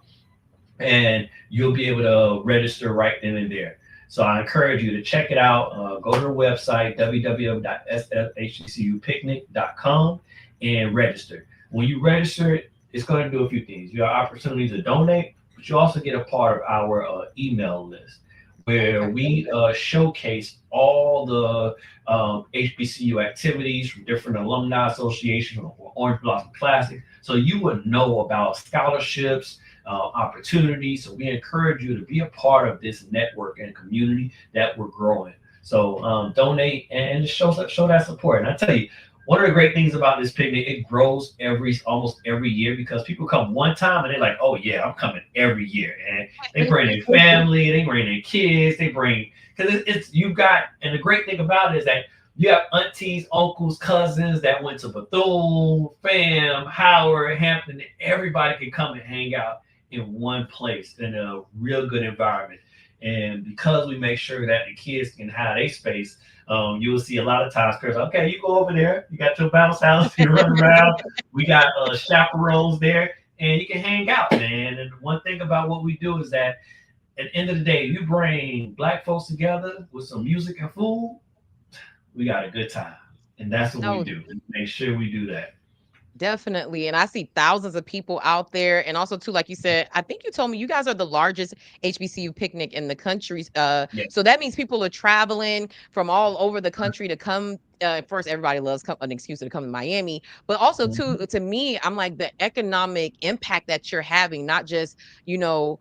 and you'll be able to register right then and there. So I encourage you to check it out. Go to the website, www.sfhbcupicnic.com, and register. When you register, it's going to do a few things. You have opportunities to donate, but you also get a part of our email list where we showcase all the HBCU activities from different alumni associations, from Orange Blossom Classic. So you would know about scholarships, opportunities. So we encourage you to be a part of this network and community that we're growing. So donate and show that support. And I tell you, one of the great things about this picnic, it grows almost every year because people come one time and they're like, oh yeah, I'm coming every year. And they bring their family, they bring their kids, they bring, because it's you got, and the great thing about it is that you have aunties, uncles, cousins that went to Bethune, Fam, Howard, Hampton. Everybody can come and hang out in one place in a real good environment. And because we make sure that the kids can have a space, you will see a lot of times, Chris, okay, you go over there, you got your bounce house, you run around, we got chaperones there, and you can hang out, man. And one thing about what we do is that at the end of the day, you bring Black folks together with some music and food, we got a good time. And that's what we do. Make sure we do that. Definitely. And I see thousands of people out there. And also, too, like you said, I think you told me you guys are the largest HBCU picnic in the country. Yes. So that means people are traveling from all over the country to come. First, everybody loves an excuse to come to Miami. But also, too, to me, I'm like the economic impact that you're having, not just, the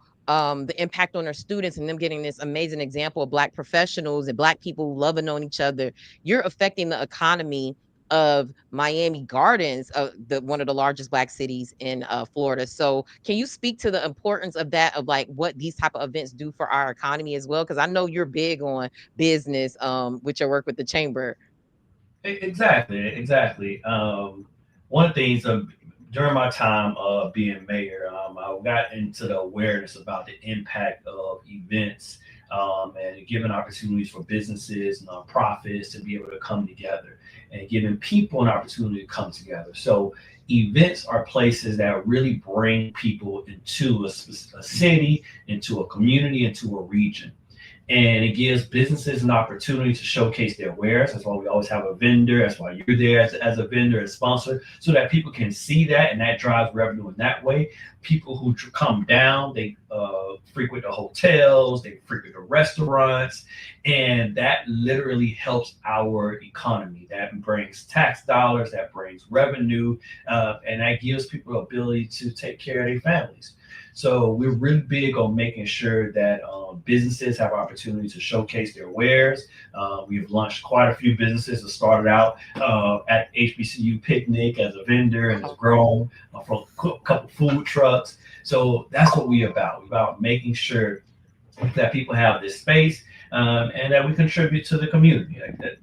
impact on our students and them getting this amazing example of Black professionals and Black people loving on each other. You're affecting the economy of Miami Gardens, one of the largest Black cities in Florida. So can you speak to the importance of that, of like what these type of events do for our economy as well? Because I know you're big on business with your work with the chamber. Exactly. One of the things during my time being mayor, I got into the awareness about the impact of events and giving opportunities for businesses, nonprofits to be able to come together and giving people an opportunity to come together. So events are places that really bring people into a city, into a community, into a region. And it gives businesses an opportunity to showcase their wares. That's why we always have a vendor. That's why you're there as a vendor, as sponsor, so that people can see that, and that drives revenue in that way. People who come down, they frequent the hotels, they frequent the restaurants, and that literally helps our economy. That brings tax dollars, that brings revenue, and that gives people the ability to take care of their families. So we're really big on making sure that businesses have opportunity to showcase their wares. We've launched quite a few businesses that started out at HBCU Picnic as a vendor and has grown from a couple food trucks. So that's what we're about. We're about making sure that people have this space and that we contribute to the community.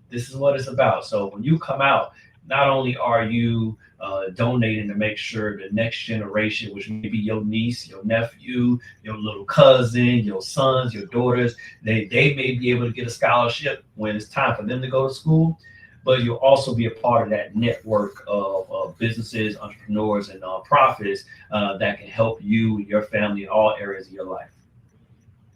This is what it's about. So when you come out, not only are you donating to make sure the next generation, which may be your niece, your nephew, your little cousin, your sons, your daughters, they may be able to get a scholarship when it's time for them to go to school, but you'll also be a part of that network of businesses, entrepreneurs, and nonprofits that can help you and your family in all areas of your life.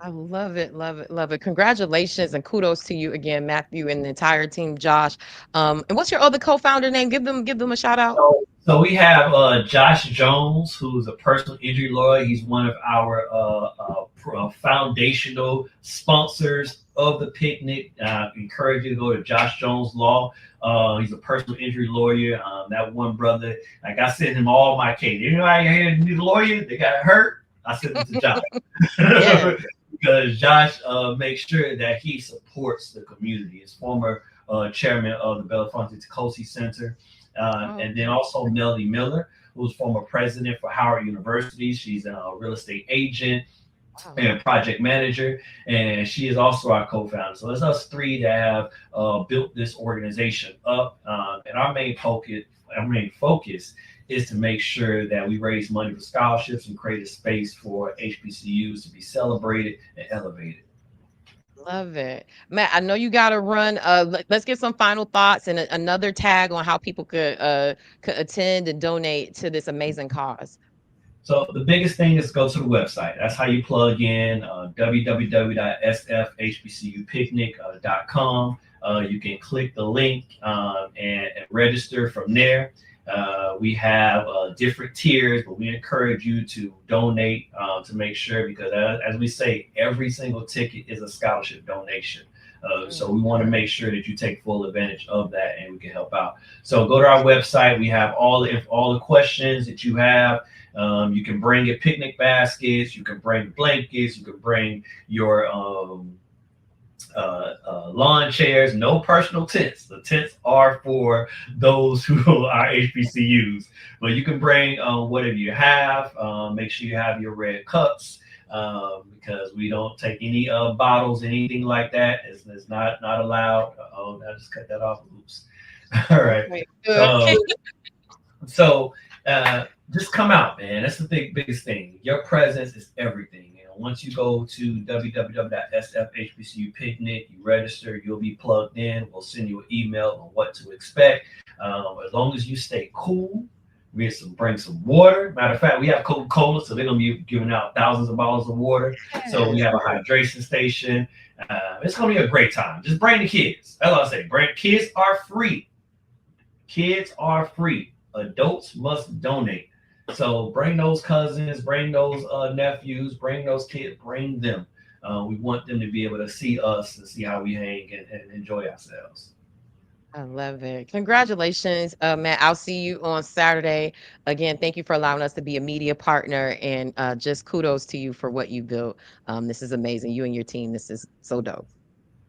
I love it, love it, love it. Congratulations and kudos to you again, Matthew, and the entire team, Josh. And what's your other co-founder name? Give them a shout out. So we have Josh Jones, who's a personal injury lawyer. He's one of our foundational sponsors of the picnic. I encourage you to go to Josh Jones Law. He's a personal injury lawyer. That one brother, like I sent him all my case. Anybody here need a lawyer? They got hurt? I sent them to Josh. Yeah. Because Josh makes sure that he supports the community. He's former chairman of the Belafonte Tacosi Center. And then also Melody Miller, who's former president for Howard University. She's a real estate agent. and project manager, and she is also our co-founder. So it's us three that have built this organization up, and our main focus is to make sure that we raise money for scholarships and create a space for HBCUs to be celebrated and elevated. Love it. Matt, I know you got to run. Let's get some final thoughts and another tag on how people could attend and donate to this amazing cause. So the biggest thing is go to the website. That's how you plug in www.sfhbcupicnic.com. You can click the link and register from there. We have different tiers, but we encourage you to donate to make sure, because as we say, every single ticket is a scholarship donation. So we want to make sure that you take full advantage of that and we can help out. So go to our website. We have all the questions that you have. You can bring your picnic baskets, you can bring blankets, you can bring your lawn chairs, no personal tents. The tents are for those who are HBCUs, but you can bring whatever you have. Make sure you have your red cups, because we don't take any bottles, anything like that. It's not allowed. Oh, I just cut that off. Oops. All right. So just come out, man. That's the biggest thing. Your presence is everything. Once you go to www.sfhbcupicnic, you register, you'll be plugged in. We'll send you an email on what to expect. As long as you stay cool, bring some water. Matter of fact, we have Coca-Cola, so they're going to be giving out thousands of bottles of water. So we have a hydration station. It's going to be a great time. Just bring the kids. That's all I say. Kids are free. Kids are free. Adults must donate. So bring those cousins, bring those nephews, bring those kids, bring them. We want them to be able to see us and see how we hang and enjoy ourselves. I love it. Congratulations, Matt. I'll see you on Saturday. Again, thank you for allowing us to be a media partner, and just kudos to you for what you built. This is amazing. You and your team, this is so dope.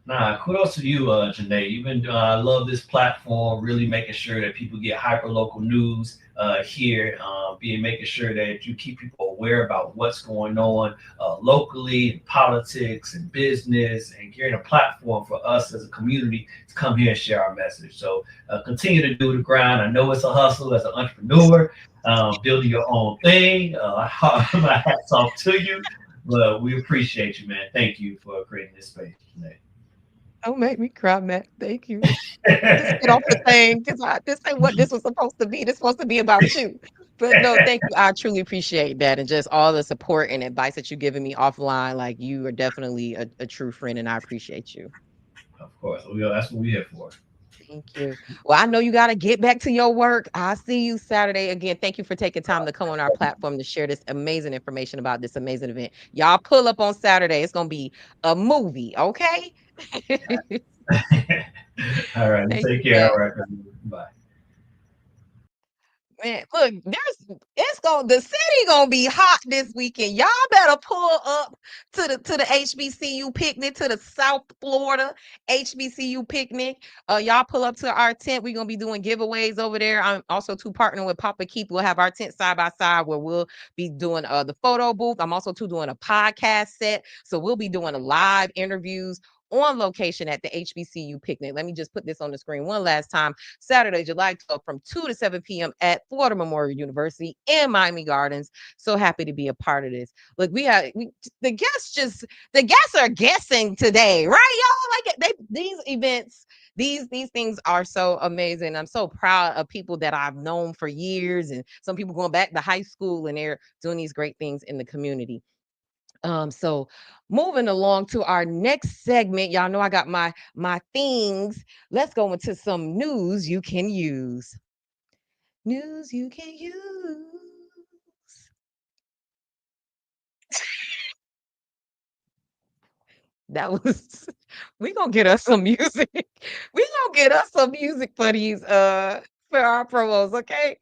Nah, kudos to you, Janae. I love this platform, really making sure that people get hyper local news here, making sure that you keep people aware about what's going on locally in politics and business, and creating a platform for us as a community to come here and share our message. So continue to do the grind. I know it's a hustle as an entrepreneur, building your own thing. My hat's off to you, but we appreciate you, man. Thank you for creating this space today. Don't make me cry, Matt. Thank you. Just get off the thing, because this ain't what this was supposed to be. This supposed to be about you. But no, thank you. I truly appreciate that, and just all the support and advice that you've given me offline. Like, you are definitely a true friend, and I appreciate you. Of course. That's what we're here for. Thank you. Well, I know you got to get back to your work. I'll see you Saturday. Again, thank you for taking time to come on our platform to share this amazing information about this amazing event. Y'all pull up on Saturday. It's going to be a movie, okay? All right. Take care. All right. Bye. Man, look, the city gonna be hot this weekend. Y'all better pull up to the HBCU picnic, to the South Florida HBCU picnic. Y'all pull up to our tent. We're gonna be doing giveaways over there. I'm also partnering with Papa Keith. We'll have our tent side by side, where we'll be doing the photo booth. I'm also doing a podcast set, so we'll be doing live interviews on location at the HBCU picnic. Let me just put this on the screen one last time. Saturday, July 12th, from 2 to 7 p.m. at Florida Memorial University in Miami Gardens. So happy to be a part of this. Look, the guests are guessing today, right, y'all? Like, these events, these things are so amazing. I'm so proud of people that I've known for years, and some people going back to high school, and they're doing these great things in the community. So moving along to our next segment, y'all know I got my things. Let's go into some news you can use. News you can use. That was we gonna get us some music. We gonna get us some music for these for our promos, okay?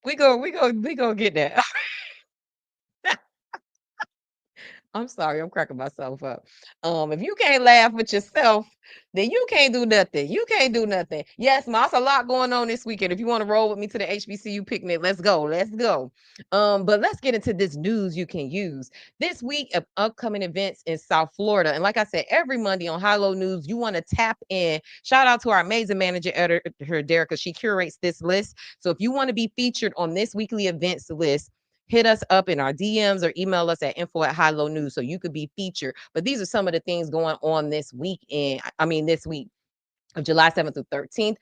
We gonna get that. I'm sorry, I'm cracking myself up. If you can't laugh with yourself, then you can't do nothing. You can't do nothing. Yes, Ma, it's a lot going on this weekend. If you want to roll with me to the HBCU picnic, let's go. Let's go. But let's get into this news you can use. This week of upcoming events in South Florida. And like I said, every Monday on High Low News, you want to tap in. Shout out to our amazing manager editor, Derica. She curates this list. So if you want to be featured on this weekly events list, hit us up in our DMs or email us at info@highlownews so you could be featured. But these are some of the things going on this weekend. I mean, this week of July 7th through 13th.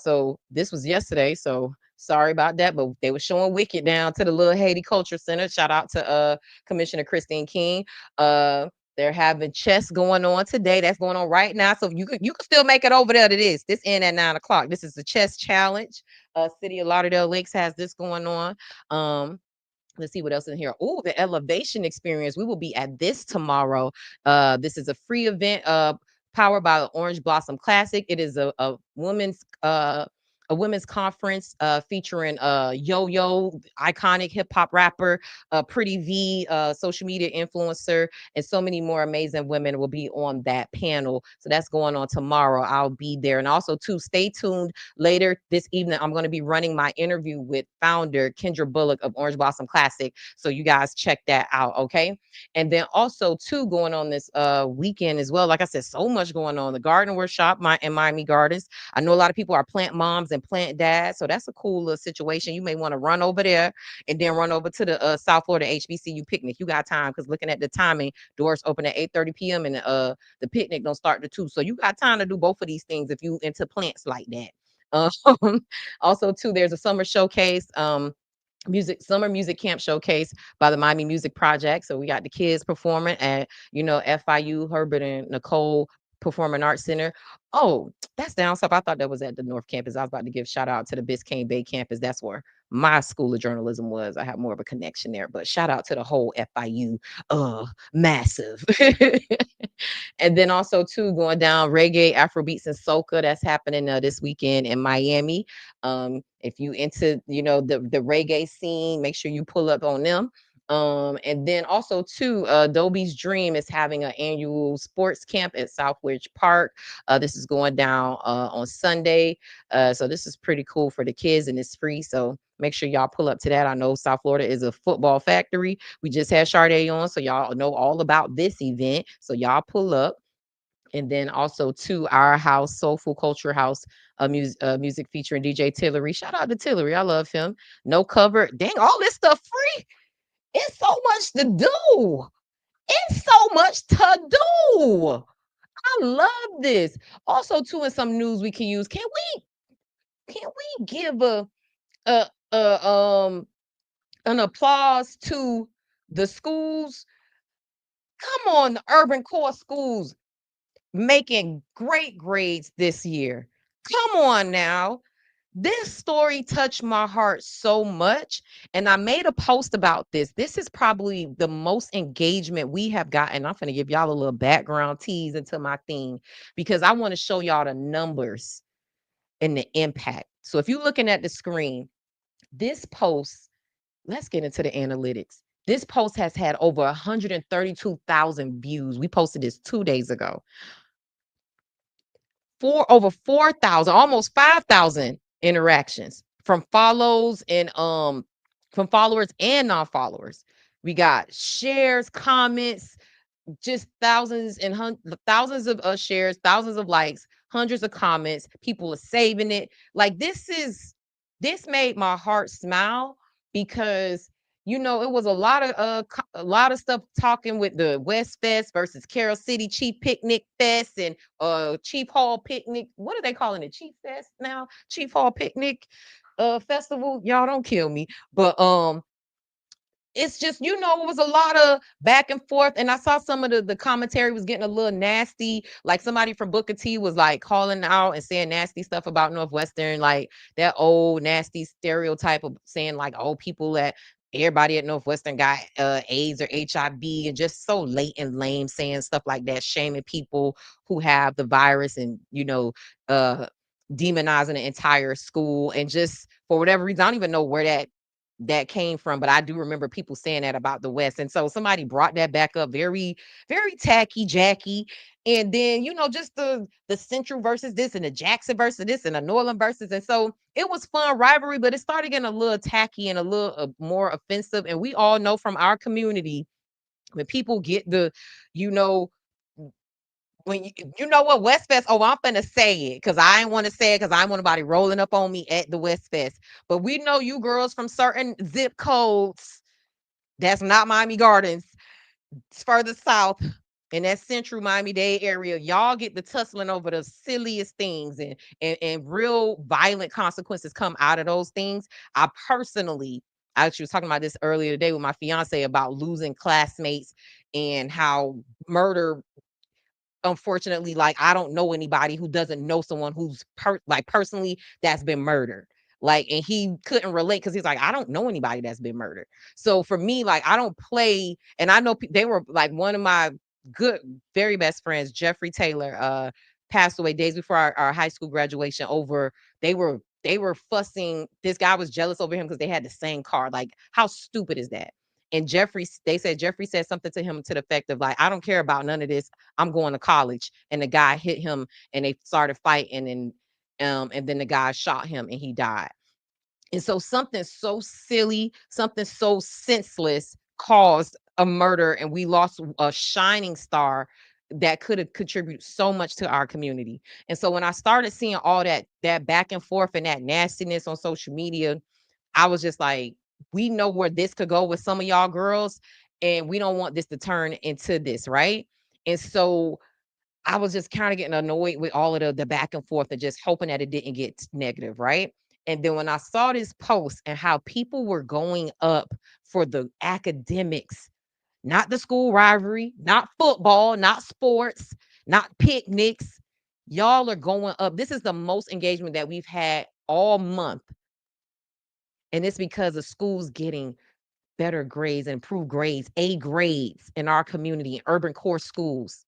So this was yesterday. So sorry about that, but they were showing Wicked down to the Little Haiti Culture Center. Shout out to Commissioner Christine King. They're having chess going on today. That's going on right now. So you could still make it over there to this. This end at 9 o'clock. This is the chess challenge. City of Lauderdale Lakes has this going on. Let's see what else in here. Oh, the elevation experience. We will be at this tomorrow. This is a free event powered by the Orange Blossom Classic. It is a women's conference featuring Yo-Yo, iconic hip hop rapper, Pretty V, social media influencer, and so many more amazing women will be on that panel. So that's going on tomorrow. I'll be there. And also, too, stay tuned. Later this evening, I'm going to be running my interview with founder Kendra Bullock of Orange Blossom Classic. So you guys check that out, okay? And then also, too, going on this weekend as well. Like I said, so much going on. The Garden Workshop in Miami Gardens. I know a lot of people are plant moms and plant dads, so that's a cool little situation. You may want to run over there and then run over to the South Florida HBCU picnic. You got time because looking at the timing, doors open at 8:30 p.m. and the picnic don't start to 2. So you got time to do both of these things if you into plants like that. Also, too, there's a summer showcase. Summer music camp showcase by the Miami Music Project. So we got the kids performing at FIU Herbert and Nicole Performing Arts Center. Oh, that's down south. I thought that was at the North Campus. I was about to give shout out to the Biscayne Bay campus. That's where my school of journalism was. I have more of a connection there, but shout out to the whole FIU massive. And then also, too, going down reggae, Afrobeats, and soca. That's happening this weekend in Miami. If you into the reggae scene, make sure you pull up on them. And then also, too, Dobie's Dream is having an annual sports camp at Southwich Park. This is going down on Sunday. So this is pretty cool for the kids and it's free. So make sure y'all pull up to that. I know South Florida is a football factory. We just had Sharde on, so y'all know all about this event. So y'all pull up. And then also, to Our House, Soulful Culture House, music featuring DJ Tillery. Shout out to Tillery. I love him. No cover. Dang, all this stuff free. It's so much to do. It's so much to do. I love this. Also, too, in some news we can use. Can we give a an applause to the schools? Come on, the urban core schools making great grades this year. Come on now. This story touched my heart so much. And I made a post about this. This is probably the most engagement we have gotten. I'm going to give y'all a little background tease into my theme because I want to show y'all the numbers and the impact. So if you're looking at the screen, this post, let's get into the analytics. This post has had over 132,000 views. We posted this 2 days ago. Over 4,000, almost 5,000 interactions from follows and from followers and non-followers. We got shares, comments, just thousands and thousands of shares, thousands of likes, hundreds of comments. People are saving it. Like this made my heart smile because it was a lot of stuff talking with the West Fest versus Carol City Chief Picnic Fest and Chief Hall Picnic. What are they calling it? Chief Fest now? Chief Hall Picnic Festival. Y'all don't kill me. But it's just, it was a lot of back and forth. And I saw some of the commentary was getting a little nasty. Like somebody from Booker T was like calling out and saying nasty stuff about Northwestern, like that old nasty stereotype of saying like, oh, people everybody at Northwestern got AIDS or HIV, and just so late and lame saying stuff like that, shaming people who have the virus and, demonizing the entire school. And just for whatever reason, I don't even know where that that came from, but I do remember people saying that about the West. And so somebody brought that back up, very, very tacky, Jackie. And then, just the Central versus this and the Jackson versus this and the Norland versus. And so it was fun rivalry, but it started getting a little tacky and a little more offensive. And we all know from our community, when people get you know, when you know what, West Fest, oh, I'm finna say it because I ain't want to say it because I don't want nobody rolling up on me at the West Fest. But we know you girls from certain zip codes that's not Miami Gardens, it's further south in that central Miami-Dade area. Y'all get the tussling over the silliest things, and real violent consequences come out of those things. I actually was talking about this earlier today with my fiance about losing classmates and how murder, unfortunately, like, I don't know anybody who doesn't know someone who's personally that's been murdered. Like, and he couldn't relate because he's like, I don't know anybody that's been murdered. So for me, like, I don't play, and I know they were like one of my good, very best friends, Jeffrey Taylor, passed away days before our high school graduation over, they were fussing. This guy was jealous over him because they had the same car. Like, how stupid is that? And they said Jeffrey said something to him to the effect of like, I don't care about none of this. I'm going to college. And the guy hit him and they started fighting, and then the guy shot him and he died. And so something so silly, something so senseless caused a murder, and we lost a shining star that could have contributed so much to our community. And so when I started seeing all that back and forth and that nastiness on social media, I was just like, we know where this could go with some of y'all girls, and we don't want this to turn into this, right? And so I was just kind of getting annoyed with all of the back and forth and just hoping that it didn't get negative, right? And then when I saw this post and how people were going up for the academics, not the school rivalry, not football, not sports, not picnics, y'all are going up. This is the most engagement that we've had all month. And it's because of schools getting better grades, improved grades, A grades in our community, urban core schools.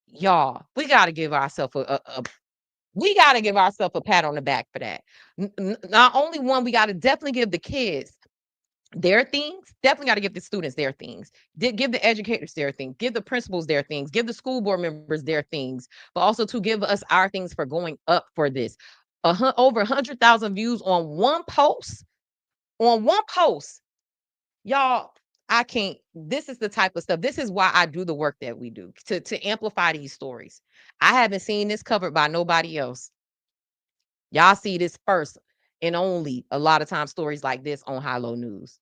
Y'all, we got to give ourselves a pat on the back for that. Not only one, we got to definitely give the kids their things. Definitely got to give the students their things. Give the educators their things. Give the principals their things. Give the school board members their things. But also to give us our things for going up for this. Over 100,000 views on one post. On one post. Y'all, I can't. This is the type of stuff. This is why I do the work that we do, to amplify these stories. I haven't seen this covered by nobody else. Y'all see this first and only a lot of times stories like this on High Low News.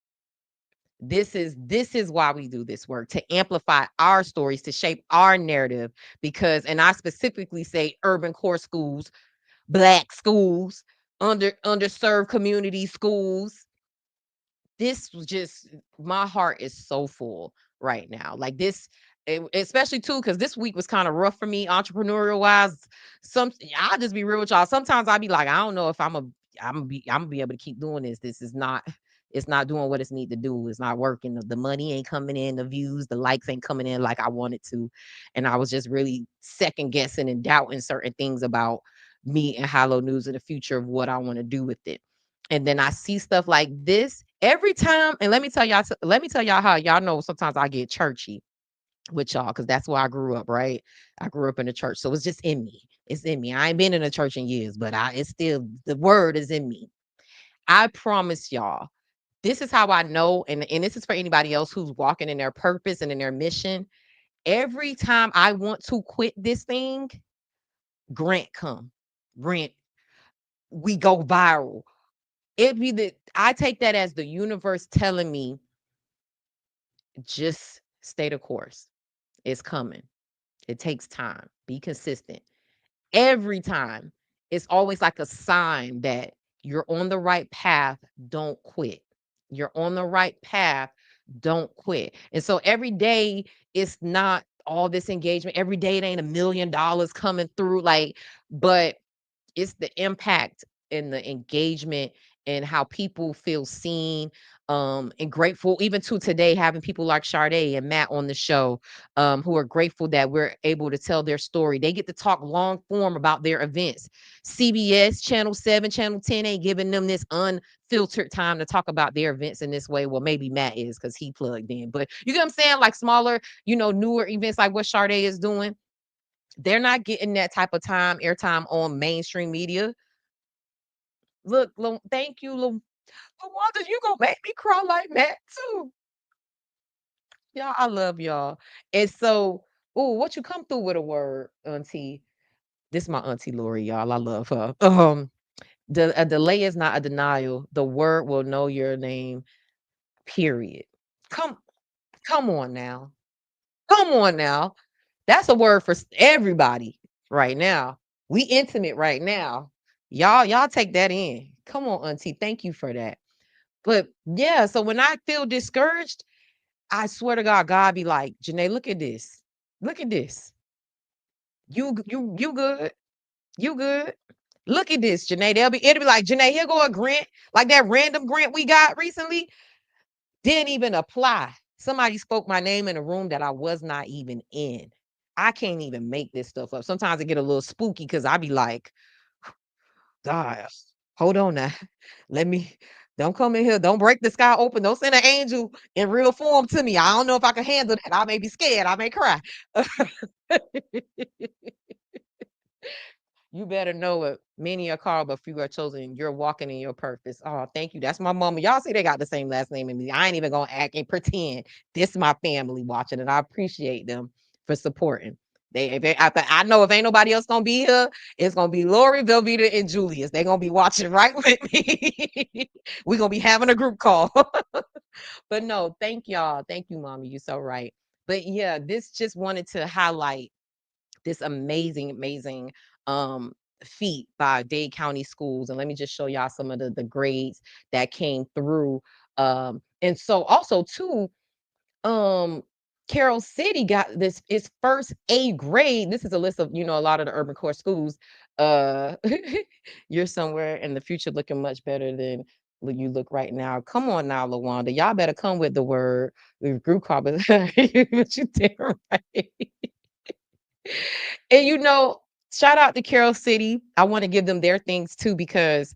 This is why we do this work, to amplify our stories, to shape our narrative, because, and I specifically say urban core schools, Black schools, underserved community schools. This was just, my heart is so full right now. Like this, especially too, because this week was kind of rough for me, entrepreneurial wise. I'll just be real with y'all. Sometimes I'll be like, I don't know if I'm gonna be able to keep doing this. This is not, it's not doing what it's need to do. It's not working. The money ain't coming in, the views, the likes ain't coming in like I wanted to. And I was just really second guessing and doubting certain things about me and High Low News and the future of what I want to do with it. And then I see stuff like this every time. And let me tell y'all how y'all know sometimes I get churchy with y'all, because that's where I grew up, right? I grew up in the church. So it's just in me. It's in me. I ain't been in a church in years, but it's still, the word is in me. I promise y'all, this is how I know, and this is for anybody else who's walking in their purpose and in their mission. Every time I want to quit this thing, grant come. Grant, we go viral. I take that as the universe telling me, just stay the course. It's coming. It takes time. Be consistent. Every time, it's always like a sign that you're on the right path. Don't quit. You're on the right path. Don't quit. And so every day, it's not all this engagement. Every day, it ain't $1 million coming through. But it's the impact and the engagement and how people feel seen and grateful, even to today, having people like Sharde and Matt on the show, who are grateful that we're able to tell their story. They get to talk long form about their events. CBS, Channel 7, Channel 10 ain't giving them this unfiltered time to talk about their events in this way. Well, maybe Matt is because he plugged in, but you get what I'm saying? Like smaller, newer events like what Sharde is doing. They're not getting that type of airtime on mainstream media. Look, thank you, Wanda, you gonna make me cry like that too. Y'all, I love y'all. And so, what you come through with a word, Auntie? This is my Auntie Lori, y'all. I love her. A delay is not a denial. The word will know your name. Period. Come, come on now. Come on now. That's a word for everybody right now. We intimate right now. Y'all take that in. Come on, Auntie. Thank you for that. But yeah, so when I feel discouraged, I swear to God be like, Janae, look at this. Look at this. You good. You good. Look at this, Janae. It'll be like, Janae, here go a grant, like that random grant we got recently. Didn't even apply. Somebody spoke my name in a room that I was not even in. I can't even make this stuff up. Sometimes I get a little spooky because I be like, God, hold on now. Let me, don't come in here. Don't break the sky open. Don't send an angel in real form to me. I don't know if I can handle that. I may be scared. I may cry. You better know it. Many are called, but few are chosen. You're walking in your purpose. Oh, thank you. That's my mama. Y'all see they got the same last name as me. I ain't even gonna act and pretend. This is my family watching, and I appreciate them for supporting. I know if ain't nobody else gonna be here, it's gonna be Lori, Velveeta, and Julius. They gonna be watching right with me. We gonna be having a group call. But no, thank y'all. Thank you, mommy. You're so right. But yeah, this just wanted to highlight this amazing um feat by Dade County schools. And let me just show y'all some of the grades that came through. And so also too, Carol City got its first A grade. This is a list of, a lot of the urban core schools. Uh you're somewhere in the future looking much better than you look right now. Come on now, Lawanda. Y'all better come with the word. The group call, but you did right. And shout out to Carol City. I want to give them their things too, because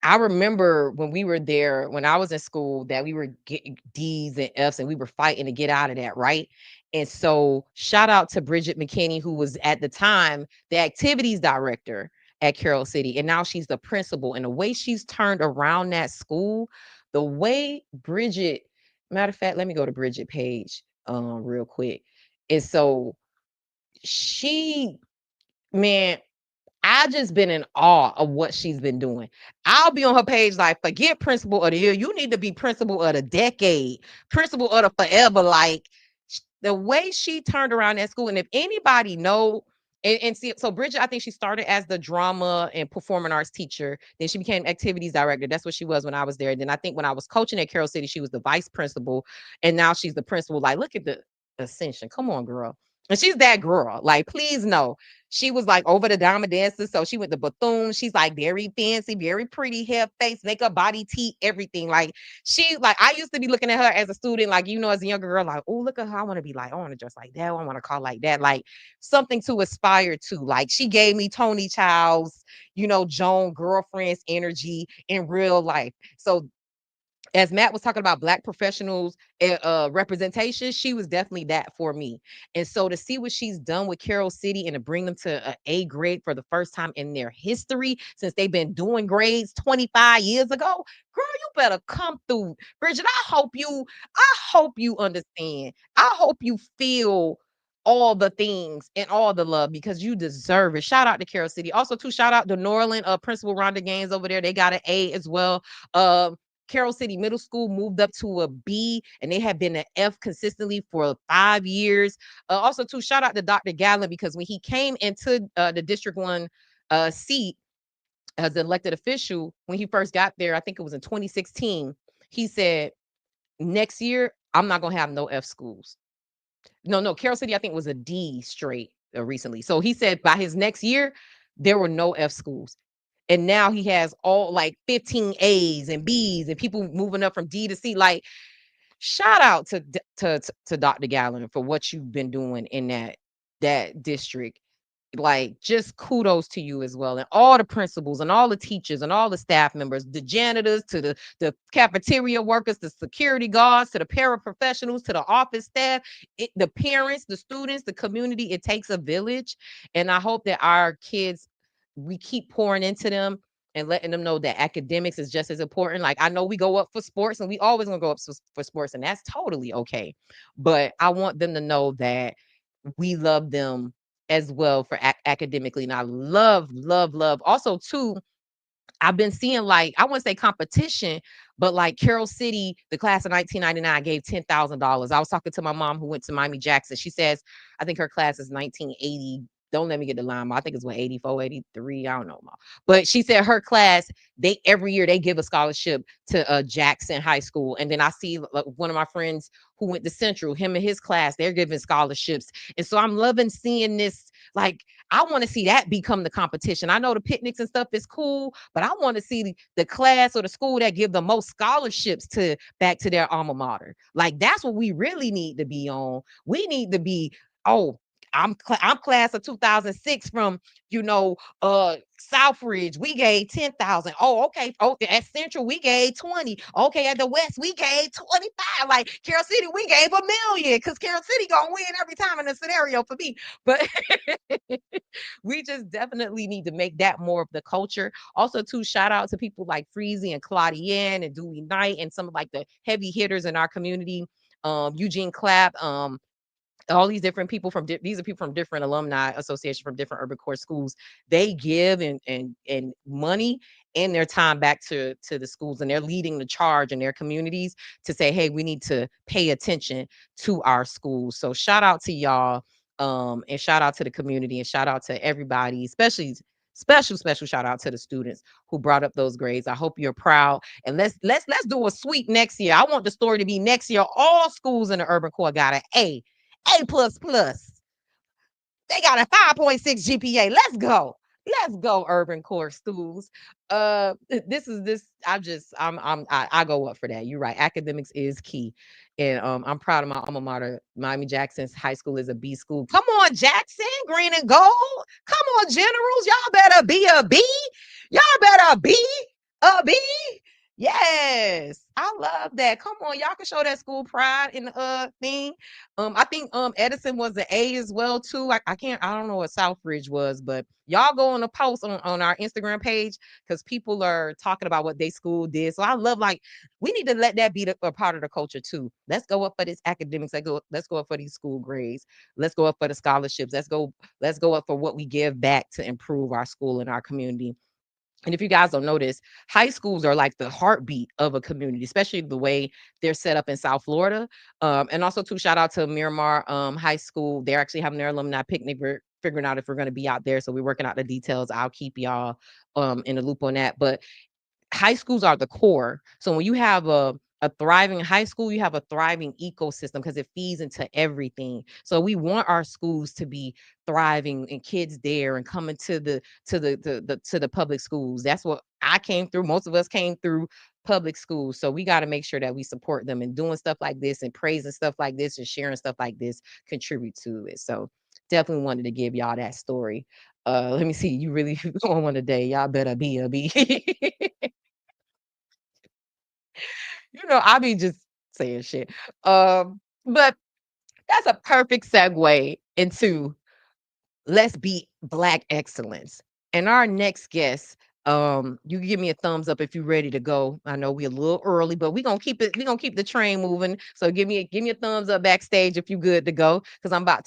I remember when we were there, when I was in school, that we were getting D's and F's and we were fighting to get out of that, right? And so shout out to Bridget McKinney, who was at the time the activities director at Carol City. And now she's the principal. And the way she's turned around that school, the way Bridget, matter of fact, let me go to Bridget page real quick. And so she, man, I just been in awe of what she's been doing. I'll be on her page like, forget principal of the year. You need to be principal of the decade, principal of the forever. Like the way she turned around that school. And if anybody know, and see, so Bridget, I think she started as the drama and performing arts teacher. Then she became activities director. That's what she was when I was there. And then I think when I was coaching at Carol City, she was the vice principal. And now she's the principal. Like, look at the ascension. Come on, girl. And she's that girl. Like, please know. She was like over the diamond dances. So she went to Bethune. She's like very fancy, very pretty, hair, face, makeup, body, teeth, everything. Like I used to be looking at her as a student, like, as a younger girl, like, oh, look at her. I want to be like, I want to dress like that. I want to call like that. Like something to aspire to. Like she gave me Tony Child's, Joan girlfriend's energy in real life. So as Matt was talking about Black professionals representation, she was definitely that for me. And so to see what she's done with Carol City and to bring them to an A grade for the first time in their history, since they've been doing grades 25 years ago, girl, you better come through. Bridget, I hope you understand. I hope you feel all the things and all the love because you deserve it. Shout out to Carol City. Also, too, shout out to Norland, Principal Rhonda Gaines over there. They got an A as well. Carol City Middle School moved up to a B, and they have been an F consistently for 5 years. Also, too, shout out to Dr. Gallen, because when he came into the District 1 seat as an elected official, when he first got there, I think it was in 2016, he said, next year, I'm not going to have no F schools. No, Carol City, I think, was a D straight recently. So he said by his next year, there were no F schools. And now he has all like 15 A's and B's and people moving up from D to C. Like, shout out to Dr. Gallen for what you've been doing in that district. Like, just kudos to you as well, and all the principals and all the teachers and all the staff members, the janitors, to the cafeteria workers, the security guards, to the paraprofessionals, to the office staff, the parents, the students, the community. It takes a village, and I hope that our kids, we keep pouring into them and letting them know that academics is just as important. Like, I know we go up for sports, and we always gonna go up for sports, and that's totally okay. But I want them to know that we love them as well for academically. And I love, love, love. Also, too, I've been seeing, like, I wouldn't say competition, but like Carol City, the class of 1999 gave $10,000. I was talking to my mom who went to Miami-Jackson. She says, I think her class is 1980. Don't let me get the line. I think it's what, 84, 83. I don't know. But she said her class, they every year they give a scholarship to Jackson High School. And then I see one of my friends who went to Central, him and his class, they're giving scholarships. And so I'm loving seeing this. Like, I want to see that become the competition. I know the picnics and stuff is cool, but I want to see the class or the school that give the most scholarships to back to their alma mater. Like, that's what we really need to be on. We need to be, oh, I'm class of 2006 from, Southridge. We gave 10,000. Oh, okay. Oh, at Central we gave 20. Okay, at the West we gave 25. Like, Carol City we gave $1 million, because Carol City gonna win every time in a scenario for me. But we just definitely need to make that more of the culture. Also, too, shout out to people like Freezy and Claudienne and Dewey Knight and some of like the heavy hitters in our community. Eugene Clapp, all these different people these are people from different alumni associations from different urban core schools. They give and money and their time back to the schools, and they're leading the charge in their communities to say, hey, we need to pay attention to our schools. So shout out to y'all, and shout out to the community, and shout out to everybody, especially special shout out to the students who brought up those grades. I hope you're proud, and let's do a sweep next year. I want the story to be next year all schools in the urban core got an A++. They got a 5.6 GPA. Let's go. Let's go, urban core schools. I go up for that. You're right. Academics is key. And I'm proud of my alma mater. Miami Jackson's high school is a B school. Come on, Jackson, green and gold. Come on, Generals. Y'all better be a B. Y'all better be a B. Yes, I love that. Come on, y'all can show that school pride in the thing. I think Edison was an A as well too. I don't know what Southridge was, but y'all go on the post on our Instagram page, because people are talking about what they school did. So I love, like, we need to let that be a part of the culture too. Let's go up for this academics. Let's go up for these school grades. Let's go up for the scholarships. Let's go up for what we give back to improve our school and our community. And if you guys don't notice, high schools are like the heartbeat of a community, especially the way they're set up in South Florida. And also, too, shout out to Miramar High School. They're actually having their alumni picnic. We're figuring out if we're going to be out there. So we're working out the details. I'll keep y'all in the loop on that. But high schools are the core. So when you have a thriving high school, you have a thriving ecosystem, because it feeds into everything. So we want our schools to be thriving and kids there and coming to the public schools. That's what I came through. Most of us came through public schools. So we got to make sure that we support them, and doing stuff like this and praising stuff like this and sharing stuff like this contribute to it. So definitely wanted to give y'all that story. Let me see. You really on one today. Y'all better be a B. I be just saying shit. But that's a perfect segue into let's be Black excellence. And our next guest, you can give me a thumbs up if you're ready to go. I know we're a little early, but we're gonna keep the train moving. So give me a thumbs up backstage if you're good to go, because I'm about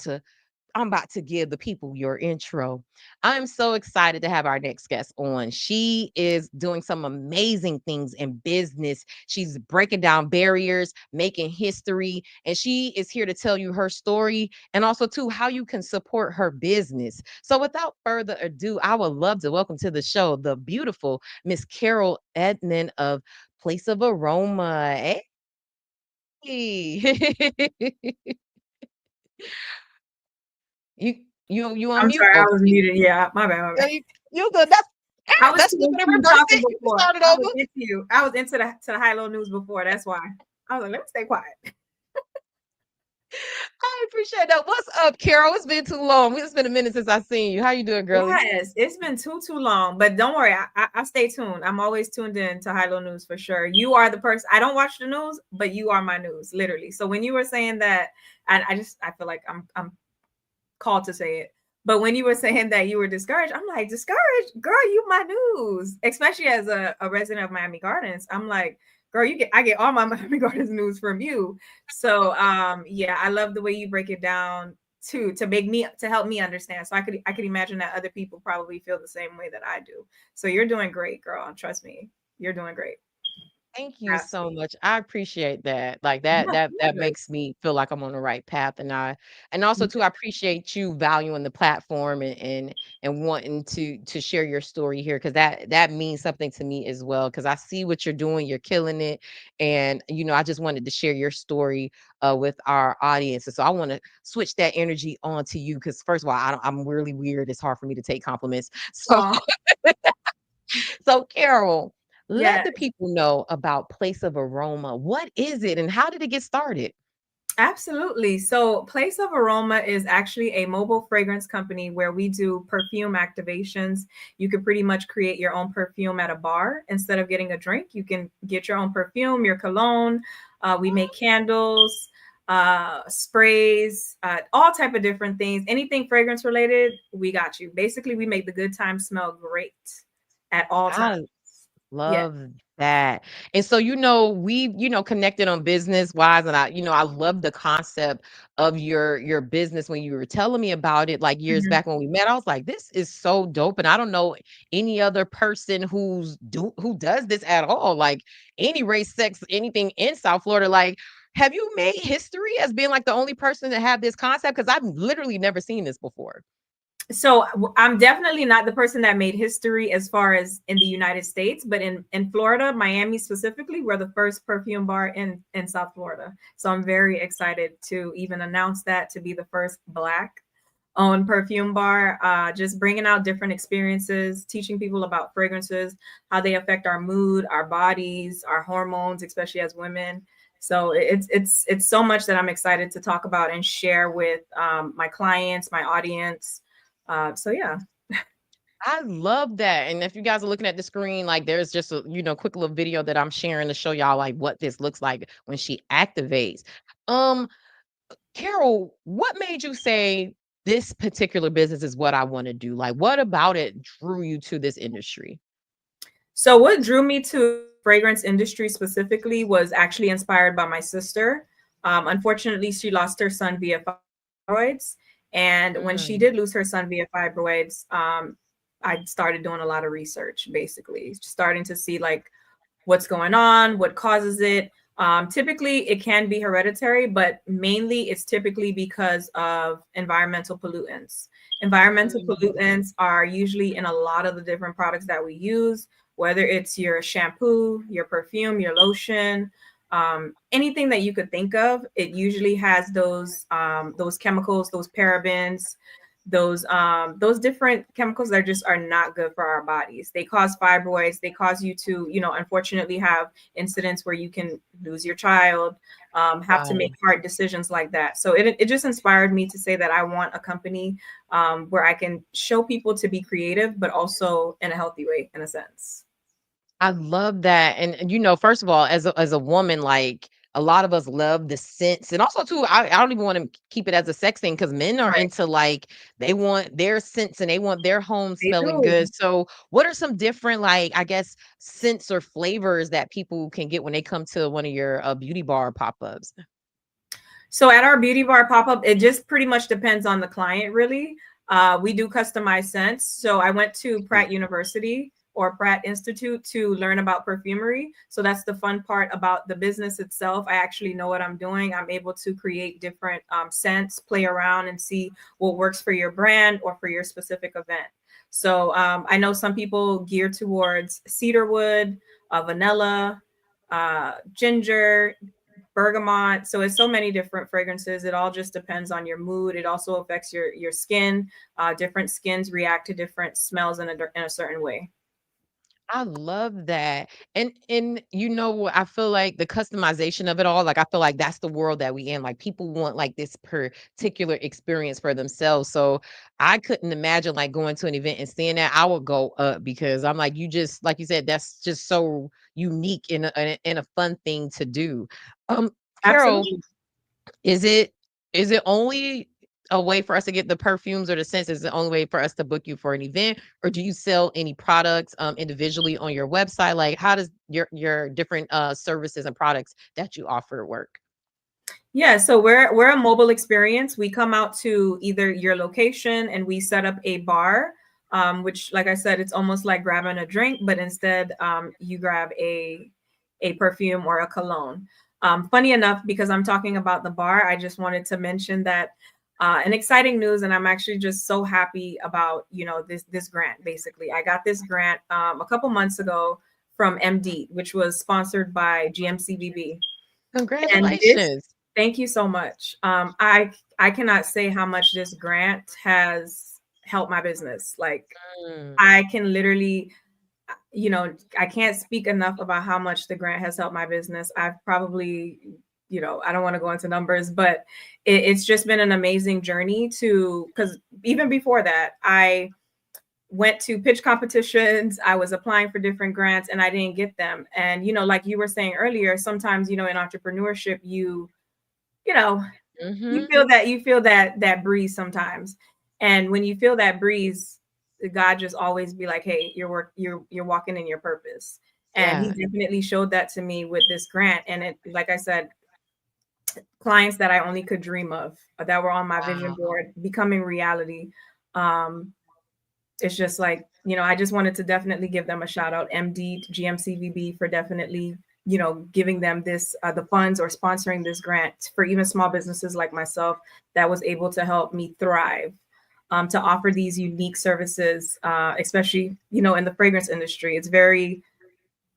to give the people your intro. I'm so excited to have our next guest on. She is doing some amazing things in business. She's breaking down barriers, making history, and she is here to tell you her story, and also too how you can support her business. So without further ado, I would love to welcome to the show the beautiful Miss Carol Edmond of Place of Aroma. Hey. You I'm unmute? sorry, I Oh, was muted. Yeah, my bad. you good. I was Let's too flip it and into reverse talking it. You can before. start it I over. was into you. I was into the high low news before. That's why I was like, let me stay quiet. I appreciate that. What's up, Carol? It's been too long. It's been a minute since I've seen you. How you doing, girlie? Yes, it's been too long, but don't worry. I stay tuned. I'm always tuned in to high low news for sure. You are the person. I don't watch the news, but you are my news, literally. So when you were saying that, and I feel like I'm called to say it. But when you were saying that you were discouraged, I'm like, discouraged, girl, you my news, especially as a resident of Miami Gardens. I'm like, girl, I get all my Miami Gardens news from you. So yeah, I love the way you break it down to help me understand. So I could imagine that other people probably feel the same way that I do. So you're doing great, girl. Trust me, you're doing great. Thank you so much. I appreciate that. Like that Yeah, that good. makes me feel like I'm on the right path. And also too, I appreciate you valuing the platform and wanting to share your story here because that means something to me as well. Because I see what you're doing, you're killing it. And I just wanted to share your story with our audience. And so I want to switch that energy on to you because first of all, I'm really weird. It's hard for me to take compliments. So Aw, so Carol, let yeah. the people know about Place of Aroma. What is it and how did it get started? Absolutely. So, Place of Aroma is actually a mobile fragrance company where we do perfume activations. You can pretty much create your own perfume at a bar instead of getting a drink. You can get your own perfume, your cologne. We make candles, sprays, all type of different things. Anything fragrance related, we got you. Basically, we make the good time smell great at all times. I Yeah. love that. And so, we, connected on business wise. And I love the concept of your business when you were telling me about it like years Mhm. back when we met. I was like, this is so dope. And I don't know any other person who does this at all. Like any race, sex, anything in South Florida. Like, have you made history as being like the only person to have this concept? Because I've literally never seen this before. So I'm definitely not the person that made history as far as in the United States, but in Florida, Miami specifically, we're the first perfume bar in South Florida. So I'm very excited to even announce that, to be the first Black owned perfume bar, just bringing out different experiences, teaching people about fragrances, how they affect our mood, our bodies, our hormones, especially as women. So it's so much that I'm excited to talk about and share with my clients, my audience. So yeah. I love that. And if you guys are looking at the screen, like there's just a quick little video that I'm sharing to show y'all like what this looks like when she activates. Um, Carol, what made you say this particular business is what I want to do? Like, what about it drew you to this industry? So what drew me to fragrance industry specifically was actually inspired by my sister. Unfortunately, she lost her son via fibroids. And when she Mm, did lose her son via fibroids, I started doing a lot of research, basically starting to see like what's going on, what causes it. Typically, it can be hereditary, but mainly it's typically because of environmental pollutants. Environmental mm, pollutants are usually in a lot of the different products that we use, whether it's your shampoo, your perfume, your lotion, anything that you could think of. It usually has those chemicals, those parabens, those different chemicals that just are not good for our bodies. They cause fibroids. They cause you to, unfortunately have incidents where you can lose your child, have to make right. hard decisions like that. So it just inspired me to say that I want a company where I can show people to be creative, but also in a healthy way, in a sense. I love that. And first of all, as a woman, like a lot of us love the scents. And also too, I don't even want to keep it as a sex thing because men are Right. into like they want their scents and they want their home They smelling do. good. So what are some different like I guess scents or flavors that people can get when they come to one of your beauty bar pop-ups? So at our beauty bar pop-up, it just pretty much depends on the client, really. We do customized scents. So I went to Pratt University or Pratt Institute to learn about perfumery. So that's the fun part about the business itself. I actually know what I'm doing. I'm able to create different scents, play around and see what works for your brand or for your specific event. So I know some people gear towards cedarwood, vanilla, ginger, bergamot. So it's so many different fragrances. It all just depends on your mood. It also affects your skin. Different skins react to different smells in a certain way. I love that. And you know what, I feel like the customization of it all, like I feel like that's the world that we in. Like people want like this particular experience for themselves. So I couldn't imagine like going to an event and seeing that. I would go up because I'm like, you just like you said, that's just so unique and a fun thing to do. Carol, Absolutely. is it only a way for us to get the perfumes or the scents? Is the only way for us to book you for an event, or do you sell any products individually on your website? Like, how does your different services and products that you offer work? Yeah, so we're a mobile experience. We come out to either your location and we set up a bar, which, like I said, it's almost like grabbing a drink, but instead you grab a perfume or a cologne. Funny enough, because I'm talking about the bar, I just wanted to mention that an exciting news, and I'm actually just so happy about this grant. Basically, I got this grant a couple months ago from MD, which was sponsored by GMCVB. And this, Congratulations. thank you so much. I cannot say how much this grant has helped my business. Like Mm, I can literally, I can't speak enough about how much the grant has helped my business. I've probably, I don't want to go into numbers, but it's just been an amazing journey because even before that, I went to pitch competitions. I was applying for different grants and I didn't get them. And, like you were saying earlier, sometimes, in entrepreneurship, you know, mhm. you feel that breeze sometimes. And when you feel that breeze, God just always be like, hey, you're walking in your purpose. And he Yeah. definitely showed that to me with this grant. And it, like I said, clients that I only could dream of that were on my vision Wow. board becoming reality. Um, it's just like, I just wanted to definitely give them a shout out, MD GMCVB, for definitely, giving them this, the funds or sponsoring this grant for even small businesses like myself that was able to help me thrive, to offer these unique services, especially, in the fragrance industry. It's very,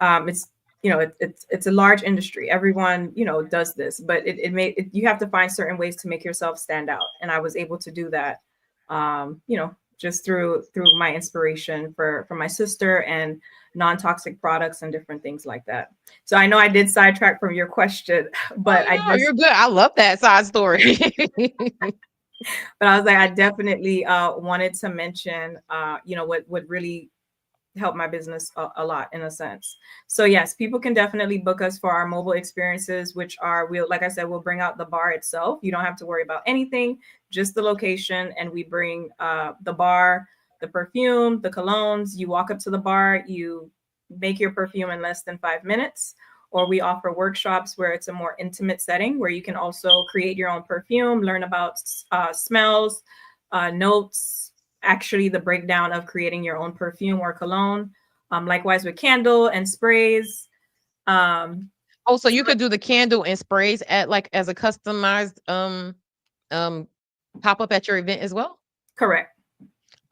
it's, it's a large industry. Everyone, does this, but you have to find certain ways to make yourself stand out. And I was able to do that, just through my inspiration for my sister and non-toxic products and different things like that. So I know I did sidetrack from your question, Oh but I no, just you're good. I love that side story. but I was like, I definitely wanted to mention what really help my business a lot in a sense. So yes, people can definitely book us for our mobile experiences, which like I said, we'll bring out the bar itself. You don't have to worry about anything, just the location. And we bring the bar, the perfume, the colognes. You walk up to the bar, you make your perfume in less than 5 minutes. Or we offer workshops where it's a more intimate setting where you can also create your own perfume, learn about smells, notes, actually the breakdown of creating your own perfume or cologne. Likewise with candle and sprays. Oh, so you could do the candle and sprays at like as a customized um pop up at your event as well? Correct.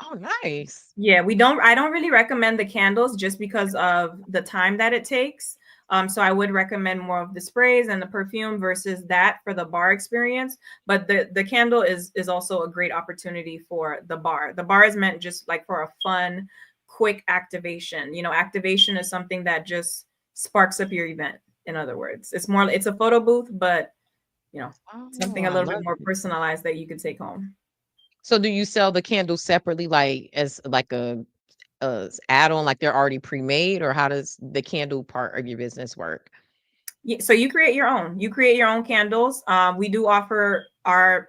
Oh, nice. Yeah, I don't really recommend the candles just because of the time that it takes. So I would recommend more of the sprays and the perfume versus that for the bar experience. But the candle is also a great opportunity for the bar. The bar is meant just like for a fun, quick activation. Activation is something that just sparks up your event. In other words, it's a photo booth, but Oh, something a I little bit love more it. personalized that you could take home. So do you sell the candles separately, like as like a add-on, like they're already pre-made, or how does the candle part of your business work? Yeah, so you create your own. You create your own candles. We do offer our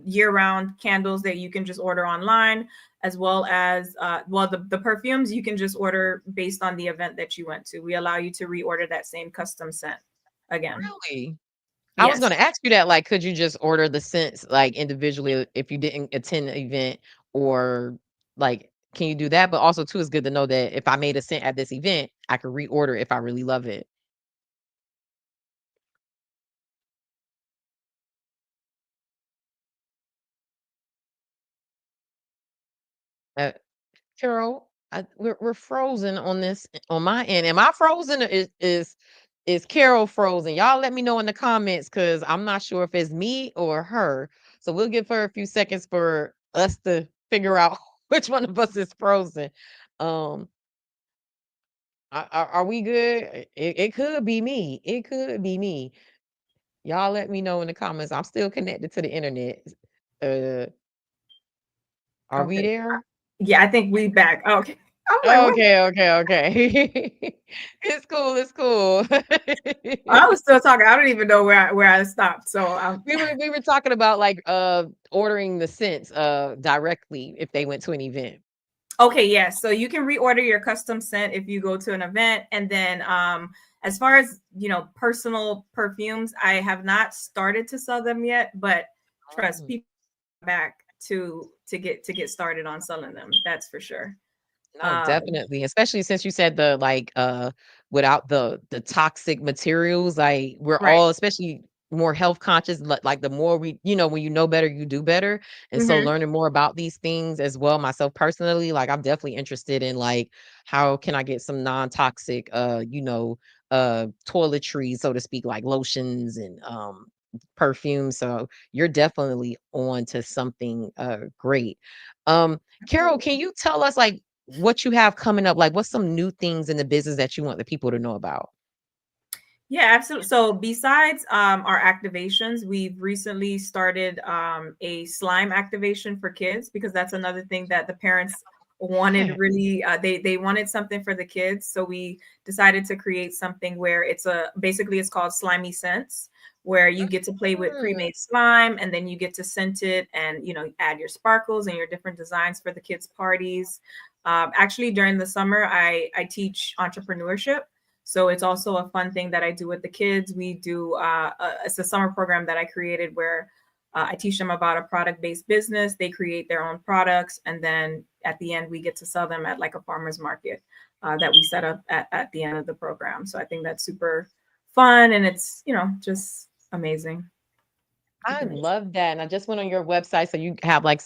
year-round candles that you can just order online, as well as the perfumes you can just order based on the event that you went to. We allow you to reorder that same custom scent again. Really? I was Yes. gonna ask you that, like, could you just order the scents like individually if you didn't attend the event, or like can you do that? But also too, it's good to know that if I made a scent at this event, I could reorder if I really love it. Uh, Carol, we're frozen on this on my end. Am I frozen, or is Carol frozen? Y'all let me know in the comments because I'm not sure if it's me or her. So we'll give her a few seconds for us to figure out which one of us is frozen. Um, Are we good? It could be me. It could be me. Y'all let me know in the comments. I'm still connected to the internet. Uh, are we Okay. there? Yeah, I think we back. Okay. I'm like, what? Okay. It's cool. It's cool. I was still talking. I don't even know where I stopped. So We were talking about like ordering the scents directly if they went to an event. okay, yes. So you can reorder your custom scent if you go to an event. And then as far as personal perfumes, I have not started to sell them yet, but trust people back to get started on selling them. That's for sure. No, definitely. Especially since you said the like without the toxic materials, like we're Right. all especially more health conscious, like the more we, when you know better, you do better. And so Mhm. learning more about these things as well, myself personally, like I'm definitely interested in like how can I get some non-toxic toiletries, so to speak, like lotions and perfume. So you're definitely on to something great. Carol, can you tell us like what you have coming up? Like, what's some new things in the business that you want the people to know about? Yeah, absolutely. So besides our activations, we've recently started a slime activation for kids because that's another thing that the parents wanted really they wanted something for the kids. So we decided to create something where basically it's called Slimy Scents, where you get to play with pre-made slime and then you get to scent it and add your sparkles and your different designs for the kids' parties. Actually, during the summer, I teach entrepreneurship. So it's also a fun thing that I do with the kids. We do it's a summer program that I created where I teach them about a product-based business. They create their own products, and then at the end we get to sell them at like a farmer's market that we set up at the end of the program. So I think that's super fun, and it's just amazing. I love that. And I just went on your website. So you have like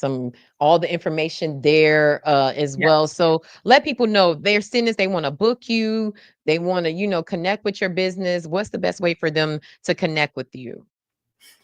all the information there as Yeah. well. So let people know they're seeing this, they want to book you, they want to, connect with your business. What's the best way for them to connect with you?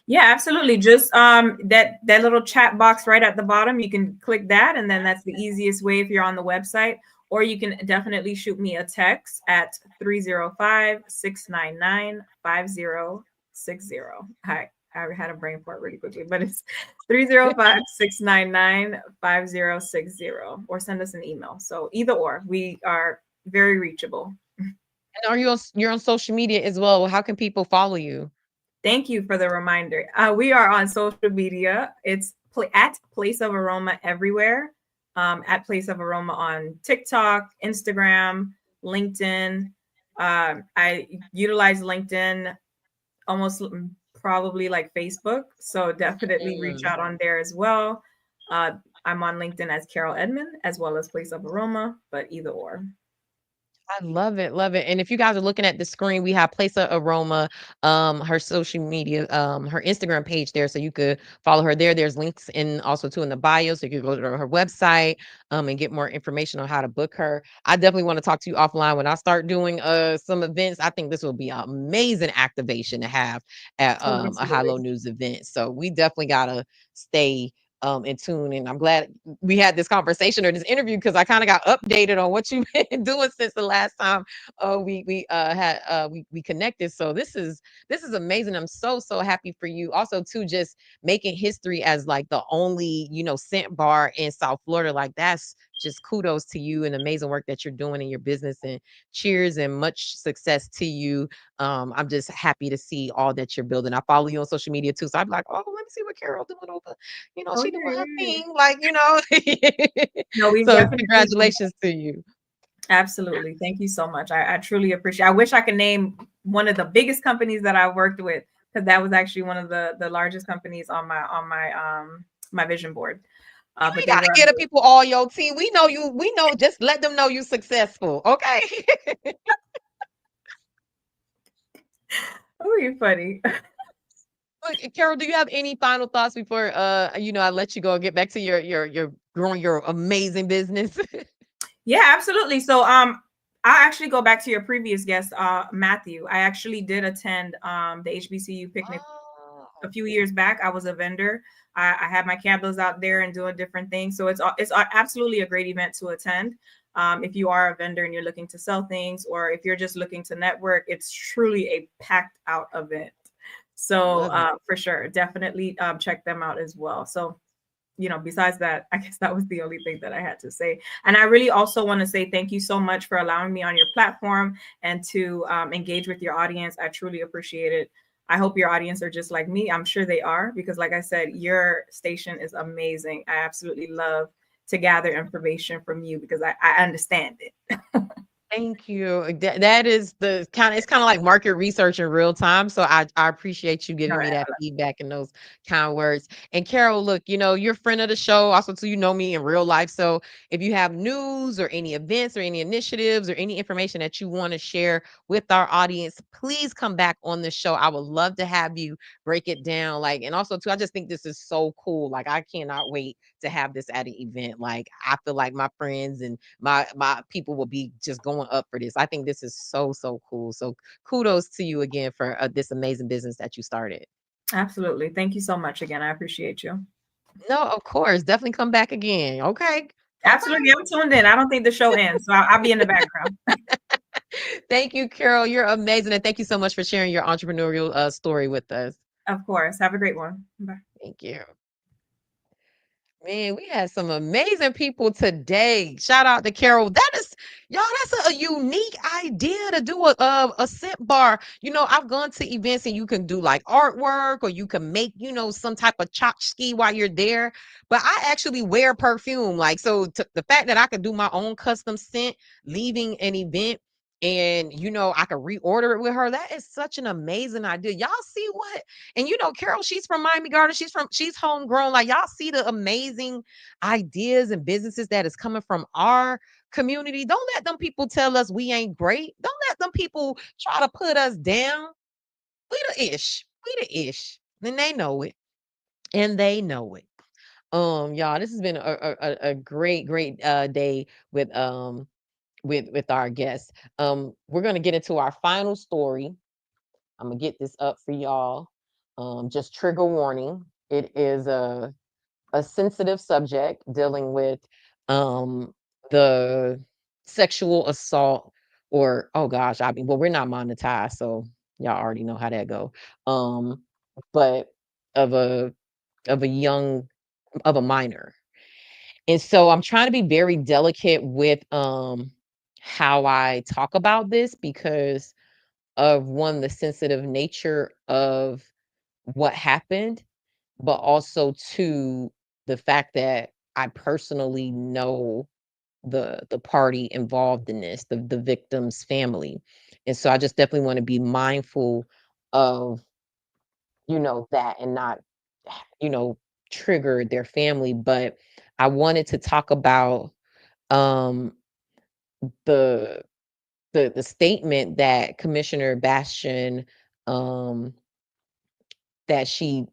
Yeah, absolutely. Just that little chat box right at the bottom, you can click that, and then that's the easiest way if you're on the website. Or you can definitely shoot me a text at 305-699-5060. Hi. I had a brain fart really quickly, but it's 305-699-5060, or send us an email. So either or, we are very reachable. And you're on social media as well. How can people follow you? Thank you for the reminder. We are on social media. It's at Place of Aroma everywhere. At Place of Aroma on TikTok, Instagram, LinkedIn. I utilize LinkedIn almost probably like Facebook. So definitely reach out on there as well. I'm on LinkedIn as Carol Edmond as well as Place of Aroma, but either or. I love it, love it. And if you guys are looking at the screen, we have Place of Aroma, her social media, her Instagram page there, so you could follow her there. There's links also in the bio, so you could go to her website and get more information on how to book her. I definitely want to talk to you offline when I start doing some events. I think this will be an amazing activation to have at a High Low News event. So we definitely gotta stay in tune. And I'm glad we had this conversation or this interview because I kind of got updated on what you've been doing since the last time we connected. So this is amazing. I'm so happy for you. Also, too, just making history as like the only scent bar in South Florida. Like that's just kudos to you and amazing work that you're doing in your business, and cheers and much success to you. I'm just happy to see all that you're building. I follow you on social media too, so I'm like, oh, let me see what Carol doing over. She doing her thing, like No, we So definitely congratulations to you. Absolutely. Thank you so much. I truly appreciate it. I wish I could name one of the biggest companies that I worked with, because that was actually one of the largest companies on my vision board. You But ain't they gotta were give the people all your tea. We know you. We know. Just let them know you successful. Okay. Oh, you're funny. Look, Carol, do you have any final thoughts before I let you go and get back to your growing your amazing business? Yeah, absolutely. So I actually go back to your previous guest, Matthew. I actually did attend the HBCU picnic a few years back. I was a vendor. I had my candles out there and doing different things. So it's absolutely a great event to attend. If you are a vendor and you're looking to sell things, or if you're just looking to network, it's truly a packed out event. So for sure, definitely check them out as well. So, besides that, I guess that was the only thing that I had to say. And I really also want to say thank you so much for allowing me on your platform and to engage with your audience. I truly appreciate it. I hope your audience are just like me. I'm sure they are, because like I said, your station is amazing. I absolutely love to gather information from you because I understand it. Thank you. That is the kind of, it's kind of like market research in real time. So I appreciate you giving me that feedback and those kind words. And Carol, look, you're a friend of the show. Also, too, you know me in real life. So if you have news or any events or any initiatives or any information that you want to share with our audience, please come back on the show. I would love to have you break it down. And also too, I just think this is so cool. I cannot wait to have this at an event. I feel like my friends and my people will be just going up for this. I think this is so cool. So kudos to you again for this amazing business that you started. Absolutely. Thank you so much again. I appreciate you. No, of course. Definitely come back again. Okay. Absolutely. I'm tuned in. I don't think the show ends, so I'll be in the background. Thank you, Carol. You're amazing. And thank you so much for sharing your entrepreneurial story with us. Of course. Have a great one. Bye. Thank you. Man, we had some amazing people today. Shout out to Carol. That's a unique idea to do a scent bar. I've gone to events and you can do artwork, or you can make, some type of tchotchke while you're there. But I actually wear perfume. The fact that I could do my own custom scent leaving an event, and I could reorder it with her. That is such an amazing idea. Y'all see what? And Carol, she's from Miami-Dade. She's homegrown. Y'all see the amazing ideas and businesses that is coming from our community. Don't let them people tell us we ain't great. Don't let them people try to put us down. We the ish. And they know it. Y'all, this has been a great day with our guests. We're going to get into our final story. I'm going to get this up for y'all. Just trigger warning. It is a sensitive subject dealing with the sexual assault, or, oh gosh, we're not monetized, so y'all already know how that go. But of a minor. And so I'm trying to be very delicate with how I talk about this, because of the sensitive nature of what happened, but also to the fact that I personally know the party involved in this, the victim's family. And so I just definitely want to be mindful of, that, and not, trigger their family. But I wanted to talk about the statement that Commissioner Bastien that she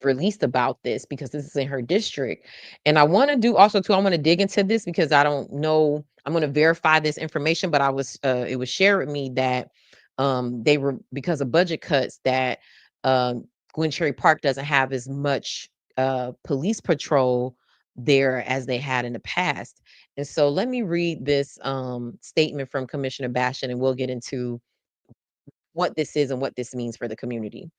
released about this, because this is in her district. And I want to do also too, I want to dig into this because I don't know, I'm going to verify this information, but it was shared with me that they were, because of budget cuts, that Gwen Cherry Park doesn't have as much police patrol there as they had in the past. And so let me read this statement from Commissioner Bastien, and we'll get into what this is and what this means for the community.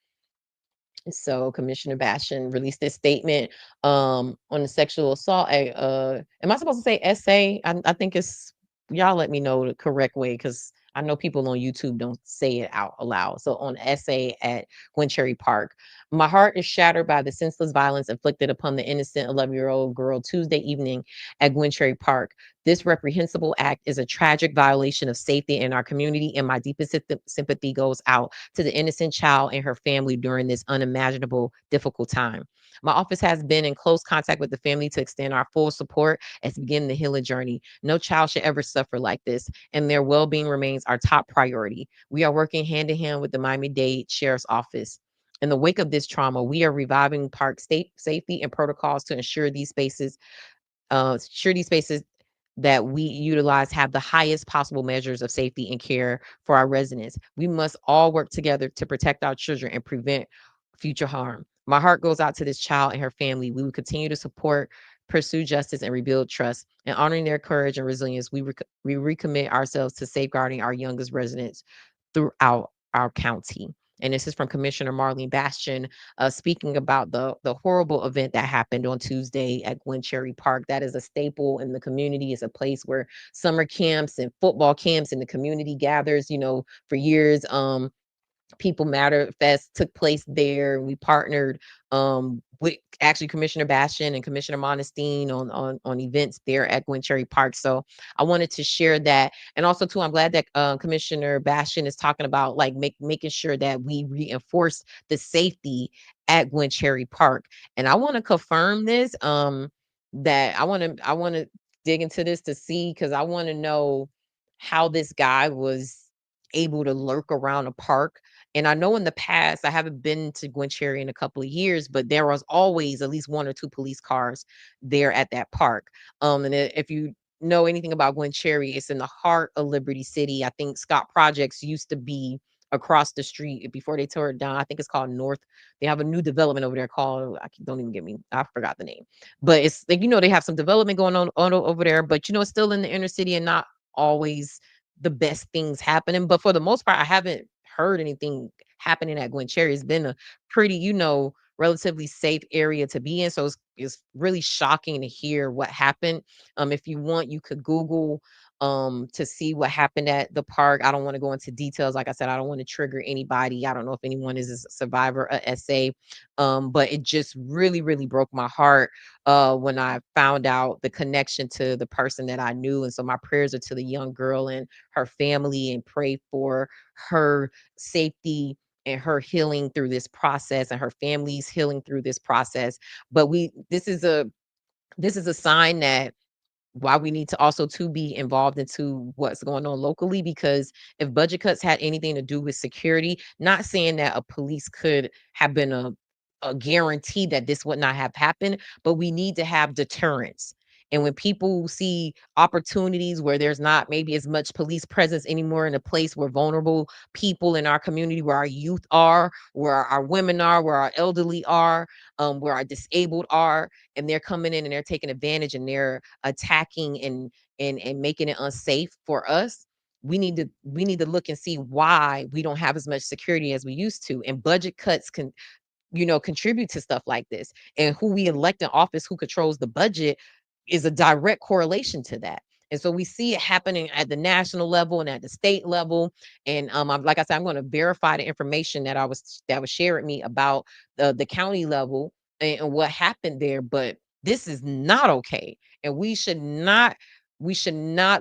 So Commissioner Bastien released this statement on the sexual assault. Am I supposed to say essay? I think it's, y'all let me know the correct way, because I know people on YouTube don't say it out aloud. So on essay at Gwen Cherry Park, my heart is shattered by the senseless violence inflicted upon the innocent 11-year-old girl Tuesday evening at Gwen Cherry Park. This reprehensible act is a tragic violation of safety in our community, and my deepest sympathy goes out to the innocent child and her family during this unimaginable, difficult time. My office has been in close contact with the family to extend our full support as we begin the healing journey. No child should ever suffer like this, and their well-being remains our top priority. We are working hand in hand with the Miami-Dade Sheriff's Office. In the wake of this trauma, we are reviving park safety and protocols to ensure these spaces that we utilize have the highest possible measures of safety and care for our residents. We must all work together to protect our children and prevent future harm. My heart goes out to this child and her family. We will continue to support pursue justice, and rebuild trust. And honoring their courage and resilience, we recommit ourselves to safeguarding our youngest residents throughout our county. And this is from Commissioner Marleine Bastien, speaking about the horrible event that happened on Tuesday at Gwen Cherry Park. That is a staple in the community. It's a place where summer camps and football camps and the community gathers, for years. People Matter Fest took place there. We partnered with actually Commissioner Bastien and Commissioner Monestein on events there at Gwen Cherry Park. So I wanted to share that. And also too, I'm glad that Commissioner Bastien is talking about like making sure that we reinforce the safety at Gwen Cherry Park. And I want to confirm this, that I want to dig into this to see, because I want to know how this guy was able to lurk around a park. And I know in the past, I haven't been to Gwen Cherry in a couple of years, but there was always at least 1 or 2 police cars there at that park. And if you know anything about Gwen Cherry, it's in the heart of Liberty City. I think Scott Projects used to be across the street before they tore it down. I think it's called North. They have a new development over there called, don't even get me, I forgot the name. But it's like, they have some development going on over there, but it's still in the inner city and not always the best things happening. But for the most part, I haven't heard anything happening at Gwen Cherry. It's been a pretty, relatively safe area to be in. So it's really shocking to hear what happened. If you want, you could Google to see what happened at the park. I don't want to go into details. Like I said, I don't want to trigger anybody. I don't know if anyone is a survivor of SA, but it just really, really broke my heart when I found out the connection to the person that I knew. And so my prayers are to the young girl and her family, and pray for her safety and her healing through this process, and her family's healing through this process. But this is a sign that why we need to also to be involved into what's going on locally, because if budget cuts had anything to do with security, not saying that a police could have been a guarantee that this would not have happened, but we need to have deterrence. And when people see opportunities where there's not maybe as much police presence anymore in a place where vulnerable people in our community, where our youth are, where our women are, where our elderly are, where our disabled are, and they're coming in and they're taking advantage and they're attacking and making it unsafe for us, we need to look and see why we don't have as much security as we used to. And budget cuts can contribute to stuff like this. And who we elect in office, who controls the budget, is a direct correlation to that. And so we see it happening at the national level and at the state level. And like I said, I'm going to verify the information that was shared with me about the county level and what happened there. But this is not okay, and we should not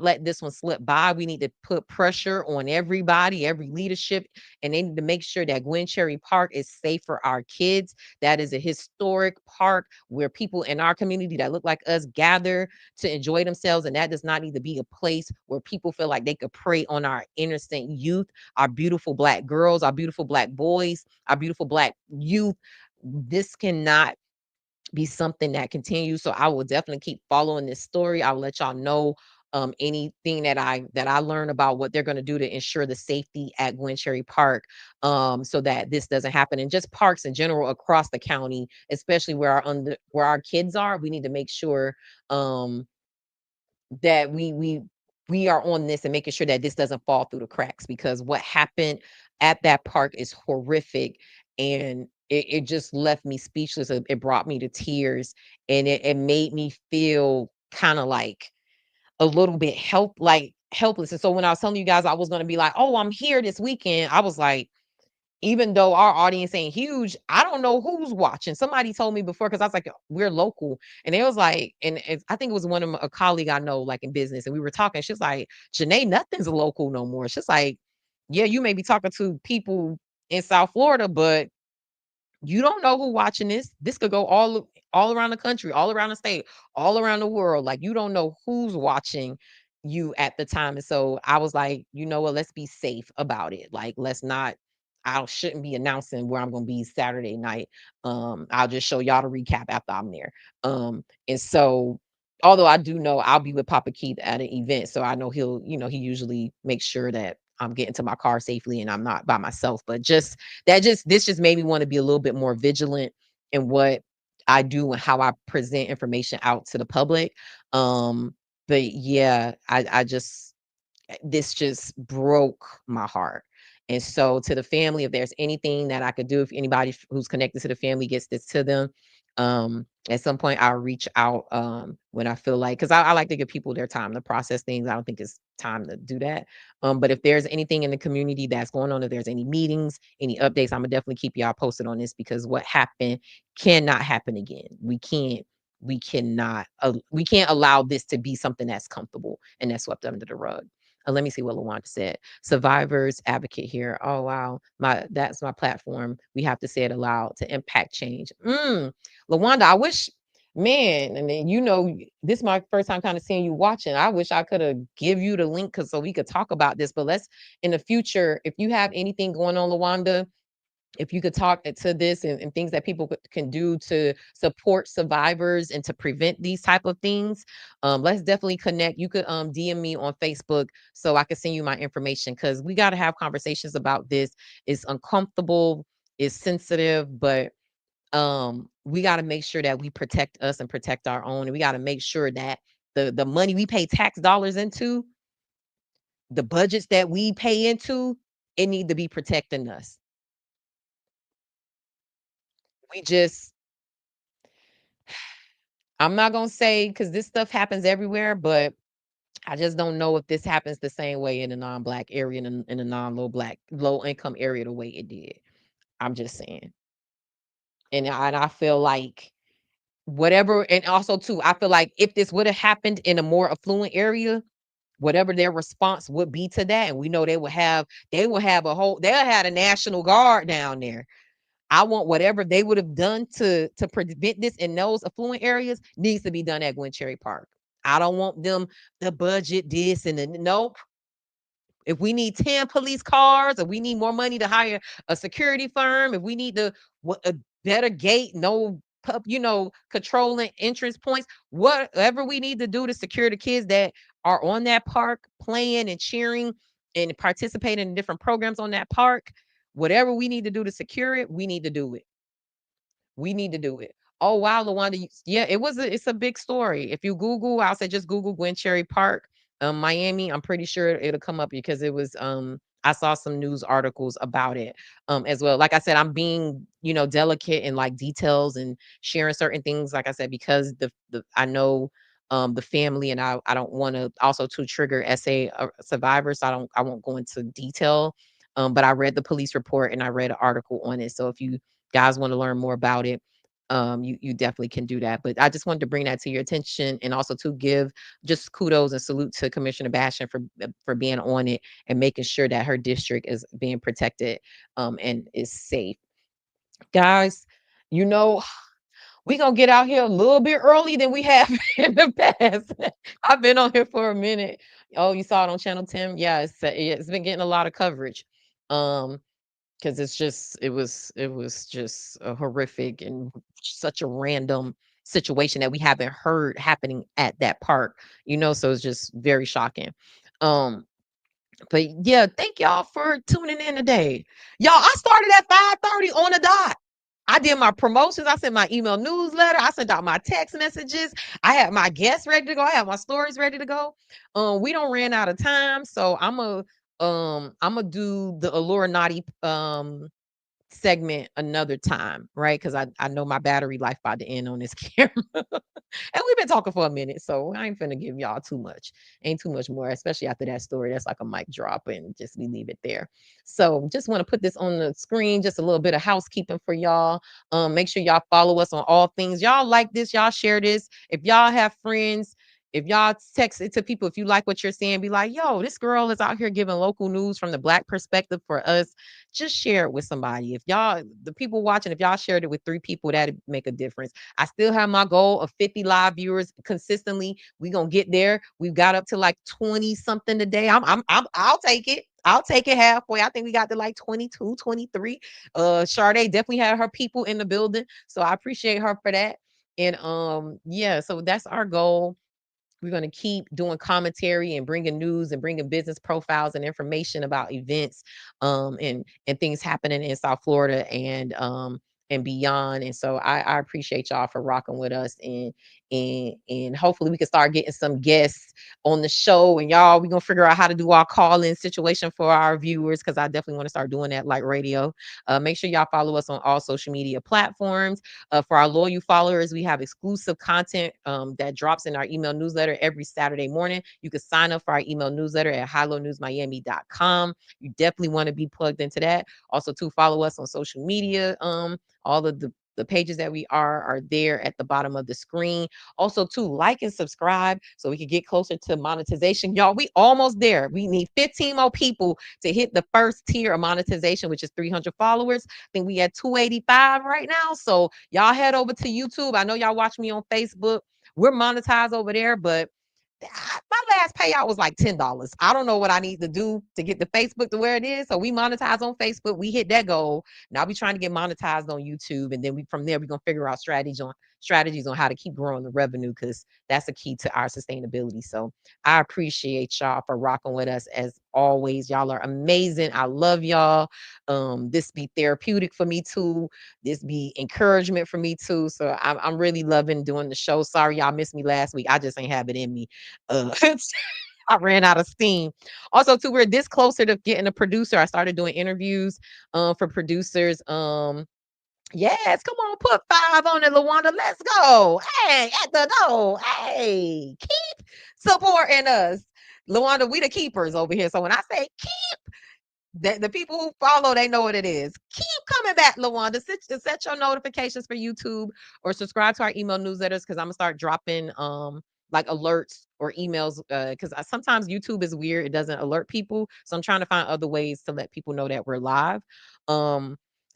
let this one slip by. We need to put pressure on everybody, every leadership, and they need to make sure that Gwen Cherry Park is safe for our kids. That is a historic park where people in our community that look like us gather to enjoy themselves. And that does not need to be a place where people feel like they could prey on our innocent youth, our beautiful Black girls, our beautiful Black boys, our beautiful Black youth. This cannot be something that continues. So I will definitely keep following this story. I'll let y'all know anything that I learn about what they're going to do to ensure the safety at Gwen Cherry Park, so that this doesn't happen. And just parks in general across the county, especially where our kids are. We need to make sure that we are on this and making sure that this doesn't fall through the cracks, because what happened at that park is horrific. And it just left me speechless. It brought me to tears, and it made me feel kind of like a little bit helpless. And so when I was telling you guys I was going to be like, oh, I'm here this weekend, I was like, even though our audience ain't huge, I don't know who's watching. Somebody told me before, because I was like, we're local. And it was like, I think it was a colleague I know, like in business. And we were talking. She's like, Janae, nothing's local no more. She's like, yeah, you may be talking to people in South Florida, but you don't know who watching this. This could go all around the country, all around the state, all around the world. Like, you don't know who's watching you at the time. And so I was like, you know what, let's be safe about it. Like, let's not, I shouldn't be announcing where I'm going to be Saturday night. I'll just show y'all the recap after I'm there. And so, although I do know I'll be with Papa Keith at an event, so I know he'll, he usually makes sure that I'm getting to my car safely and I'm not by myself. But this just made me want to be a little bit more vigilant in what I do and how I present information out to the public. But yeah, I just this just broke my heart. And so to the family, if there's anything that I could do, if anybody who's connected to the family gets this to them, at some point I'll reach out when I feel like, because I like to give people their time to process things. I don't think it's time to do that. But if there's anything in the community that's going on, if there's any meetings, any updates, I'm gonna definitely keep y'all posted on this, because what happened cannot happen again. We can't allow this to be something that's comfortable and that's swept under the rug. Let me see what LaWanda said. Survivors advocate here. Oh wow, that's my platform. We have to say it aloud to impact change. LaWanda, I wish, man, and then this is my first time kind of seeing you watching. I wish I could have give you the link so we could talk about this. But let's, in the future, if you have anything going on, LaWanda, if you could talk to this and things that people can do to support survivors and to prevent these type of things, let's definitely connect. You could DM me on Facebook so I can send you my information, because we got to have conversations about this. It's uncomfortable, it's sensitive, but we got to make sure that we protect us and protect our own, and we got to make sure that the money we pay tax dollars into, the budgets that we pay into, it need to be protecting us. We just, I'm not gonna say, because this stuff happens everywhere, but I just don't know if this happens the same way in a non-black area, in a low income area, the way it did. I'm just saying. And I feel like whatever, and also too, I feel like if this would have happened in a more affluent area, whatever their response would be to that, and we know they would have they'll have a National Guard down there. I want whatever they would have done to prevent this in those affluent areas needs to be done at Gwen Cherry Park. I don't want them the budget this and then nope. If we need 10 police cars, or we need more money to hire a security firm, if we need a better gate, controlling entrance points, whatever we need to do to secure the kids that are on that park playing and cheering and participating in different programs on that park, whatever we need to do to secure it, we need to do it. We need to do it. Oh wow, LaWanda, yeah, it's a big story. If you Google, I'll say just Google Gwen Cherry Park, Miami. I'm pretty sure it'll come up, because it was I saw some news articles about it as well. Like I said, I'm being, delicate in like details and sharing certain things, like I said, because the I know the family, and I don't want to also to trigger SA survivors. So I won't go into detail. But I read the police report and I read an article on it. So if you guys want to learn more about it, you definitely can do that. But I just wanted to bring that to your attention, and also to give just kudos and salute to Commissioner Bastien for being on it and making sure that her district is being protected and is safe. Guys, we gonna get out here a little bit early than we have in the past. I've been on here for a minute. Oh, you saw it on Channel 10? Yeah, it's been getting a lot of coverage. Because it was just a horrific and such a random situation that we haven't heard happening at that park, so it's just very shocking. But yeah, thank y'all for tuning in today. Y'all, I started at 5:30 on the dot. I did my promotions. I sent my email newsletter. I sent out my text messages. I had my guests ready to go. I had my stories ready to go. We don't ran out of time, so I'm gonna do the Olurinatti segment another time, right? Because I know my battery life about to end on this camera. And we've been talking for a minute, so I ain't finna give y'all too much. Ain't too much more, especially after that story. That's like a mic drop, and just we leave it there. So just want to put this on the screen, just a little bit of housekeeping for y'all. Make sure y'all follow us on all things. Y'all like this, y'all share this. If y'all have friends, if y'all text it to people, if you like what you're seeing, be like, yo, this girl is out here giving local news from the Black perspective for us. Just share it with somebody. If y'all, the people watching, if y'all shared it with 3 people, that'd make a difference. I still have my goal of 50 live viewers consistently. We gonna get there. We've got up to like 20 something today. I'll take it. I'll take it halfway. I think we got to like 22, 23. Sharde definitely had her people in the building. So I appreciate her for that. And yeah, so that's our goal. We're going to keep doing commentary and bringing news and bringing business profiles and information about events and things happening in South Florida and beyond. And so I appreciate y'all for rocking with us, and hopefully we can start getting some guests on the show. And y'all, we're gonna figure out how to do our call-in situation for our viewers, because I definitely want to start doing that like radio. Make sure y'all follow us on all social media platforms. For our loyal followers, we have exclusive content that drops in our email newsletter every Saturday morning. You can sign up for our email newsletter at highlowNewsMiami.com. You definitely want to be plugged into that. Also, to follow us on social media. All of the pages that we are there at the bottom of the screen. Also, to like and subscribe so we can get closer to monetization. Y'all, we almost there. We need 15 more people to hit the first tier of monetization, which is 300 followers. I think we at 285 right now. So y'all head over to YouTube. I know y'all watch me on Facebook. We're monetized over there, but my last payout was like $10. I don't know what I need to do to get the Facebook to where it is. So we monetize on Facebook. We hit that goal. Now we trying to get monetized on YouTube. And then from there, we're going to figure out strategies on how to keep growing the revenue, because that's a key to our sustainability. So I appreciate y'all for rocking with us as always. Y'all are amazing. I love y'all. This be therapeutic for me too. This be encouragement for me too. So I'm really loving doing the show. Sorry y'all missed me last week. I just ain't have it in me. I ran out of steam. Also, too, we're this closer to getting a producer. I started doing interviews for producers. Yes, come on, put 5 on it, LaWanda. Let's go. Hey, at the door. Hey, keep supporting us. LaWanda, we the keepers over here. So when I say keep, the people who follow, they know what it is. Keep coming back, LaWanda. Set your notifications for YouTube or subscribe to our email newsletters, because I'm gonna start dropping like alerts or emails, because sometimes YouTube is weird. It doesn't alert people. So I'm trying to find other ways to let people know that we're live.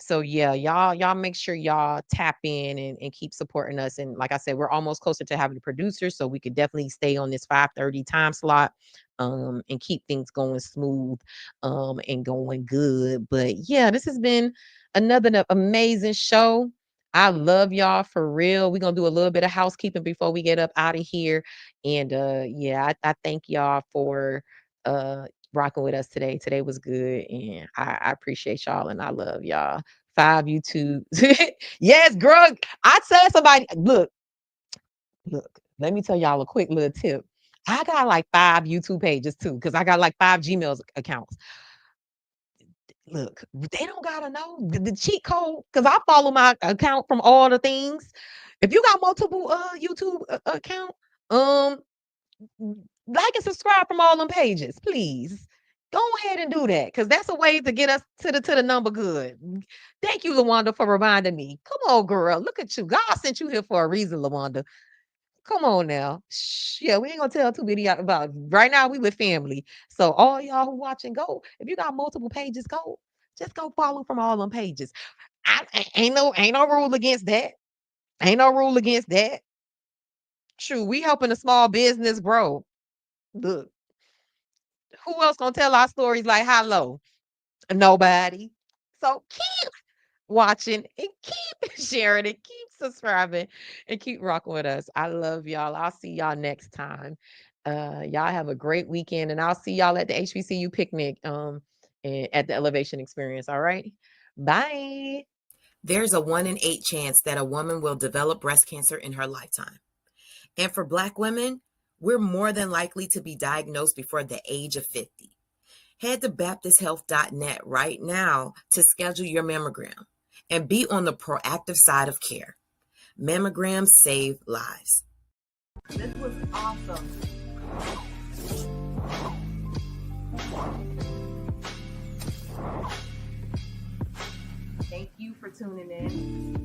So yeah, y'all make sure y'all tap in and keep supporting us. And like I said, we're almost closer to having a producer, so we could definitely stay on this 5:30 time slot and keep things going smooth and going good. But yeah, this has been another amazing show. I love y'all for real. We're gonna do a little bit of housekeeping before we get up out of here. And yeah, I thank y'all for rocking with us today. Today was good, and I appreciate y'all, and I love y'all. 5 YouTube. Yes, girl. I said somebody, look, let me tell y'all a quick little tip. I got like 5 YouTube pages too, because I got like 5 Gmail accounts. Look, they don't gotta know the cheat code, because I follow my account from all the things. If you got multiple YouTube account, like and subscribe from all them pages, please. Go ahead and do that, because that's a way to get us to the number good. Thank you, LaWanda, for reminding me. Come on, girl. Look at you. God sent you here for a reason, LaWanda. Come on now. Yeah, we ain't gonna tell too many about it. Right now. We with family. So all y'all who watching, go. If you got multiple pages, just go follow from all them pages. Ain't no rule against that. Ain't no rule against that. True, we helping a small business grow. Look, who else gonna tell our stories like hello? Nobody. So keep watching and keep sharing and keep subscribing and keep rocking with us. I love y'all. I'll see y'all next time. Y'all have a great weekend, and I'll see y'all at the HBCU picnic and at the Elevation Experience. All right. Bye. There's a 1 in 8 chance that a woman will develop breast cancer in her lifetime. And for Black women, we're more than likely to be diagnosed before the age of 50. Head to BaptistHealth.net right now to schedule your mammogram and be on the proactive side of care. Mammograms save lives. This was awesome. Thank you for tuning in.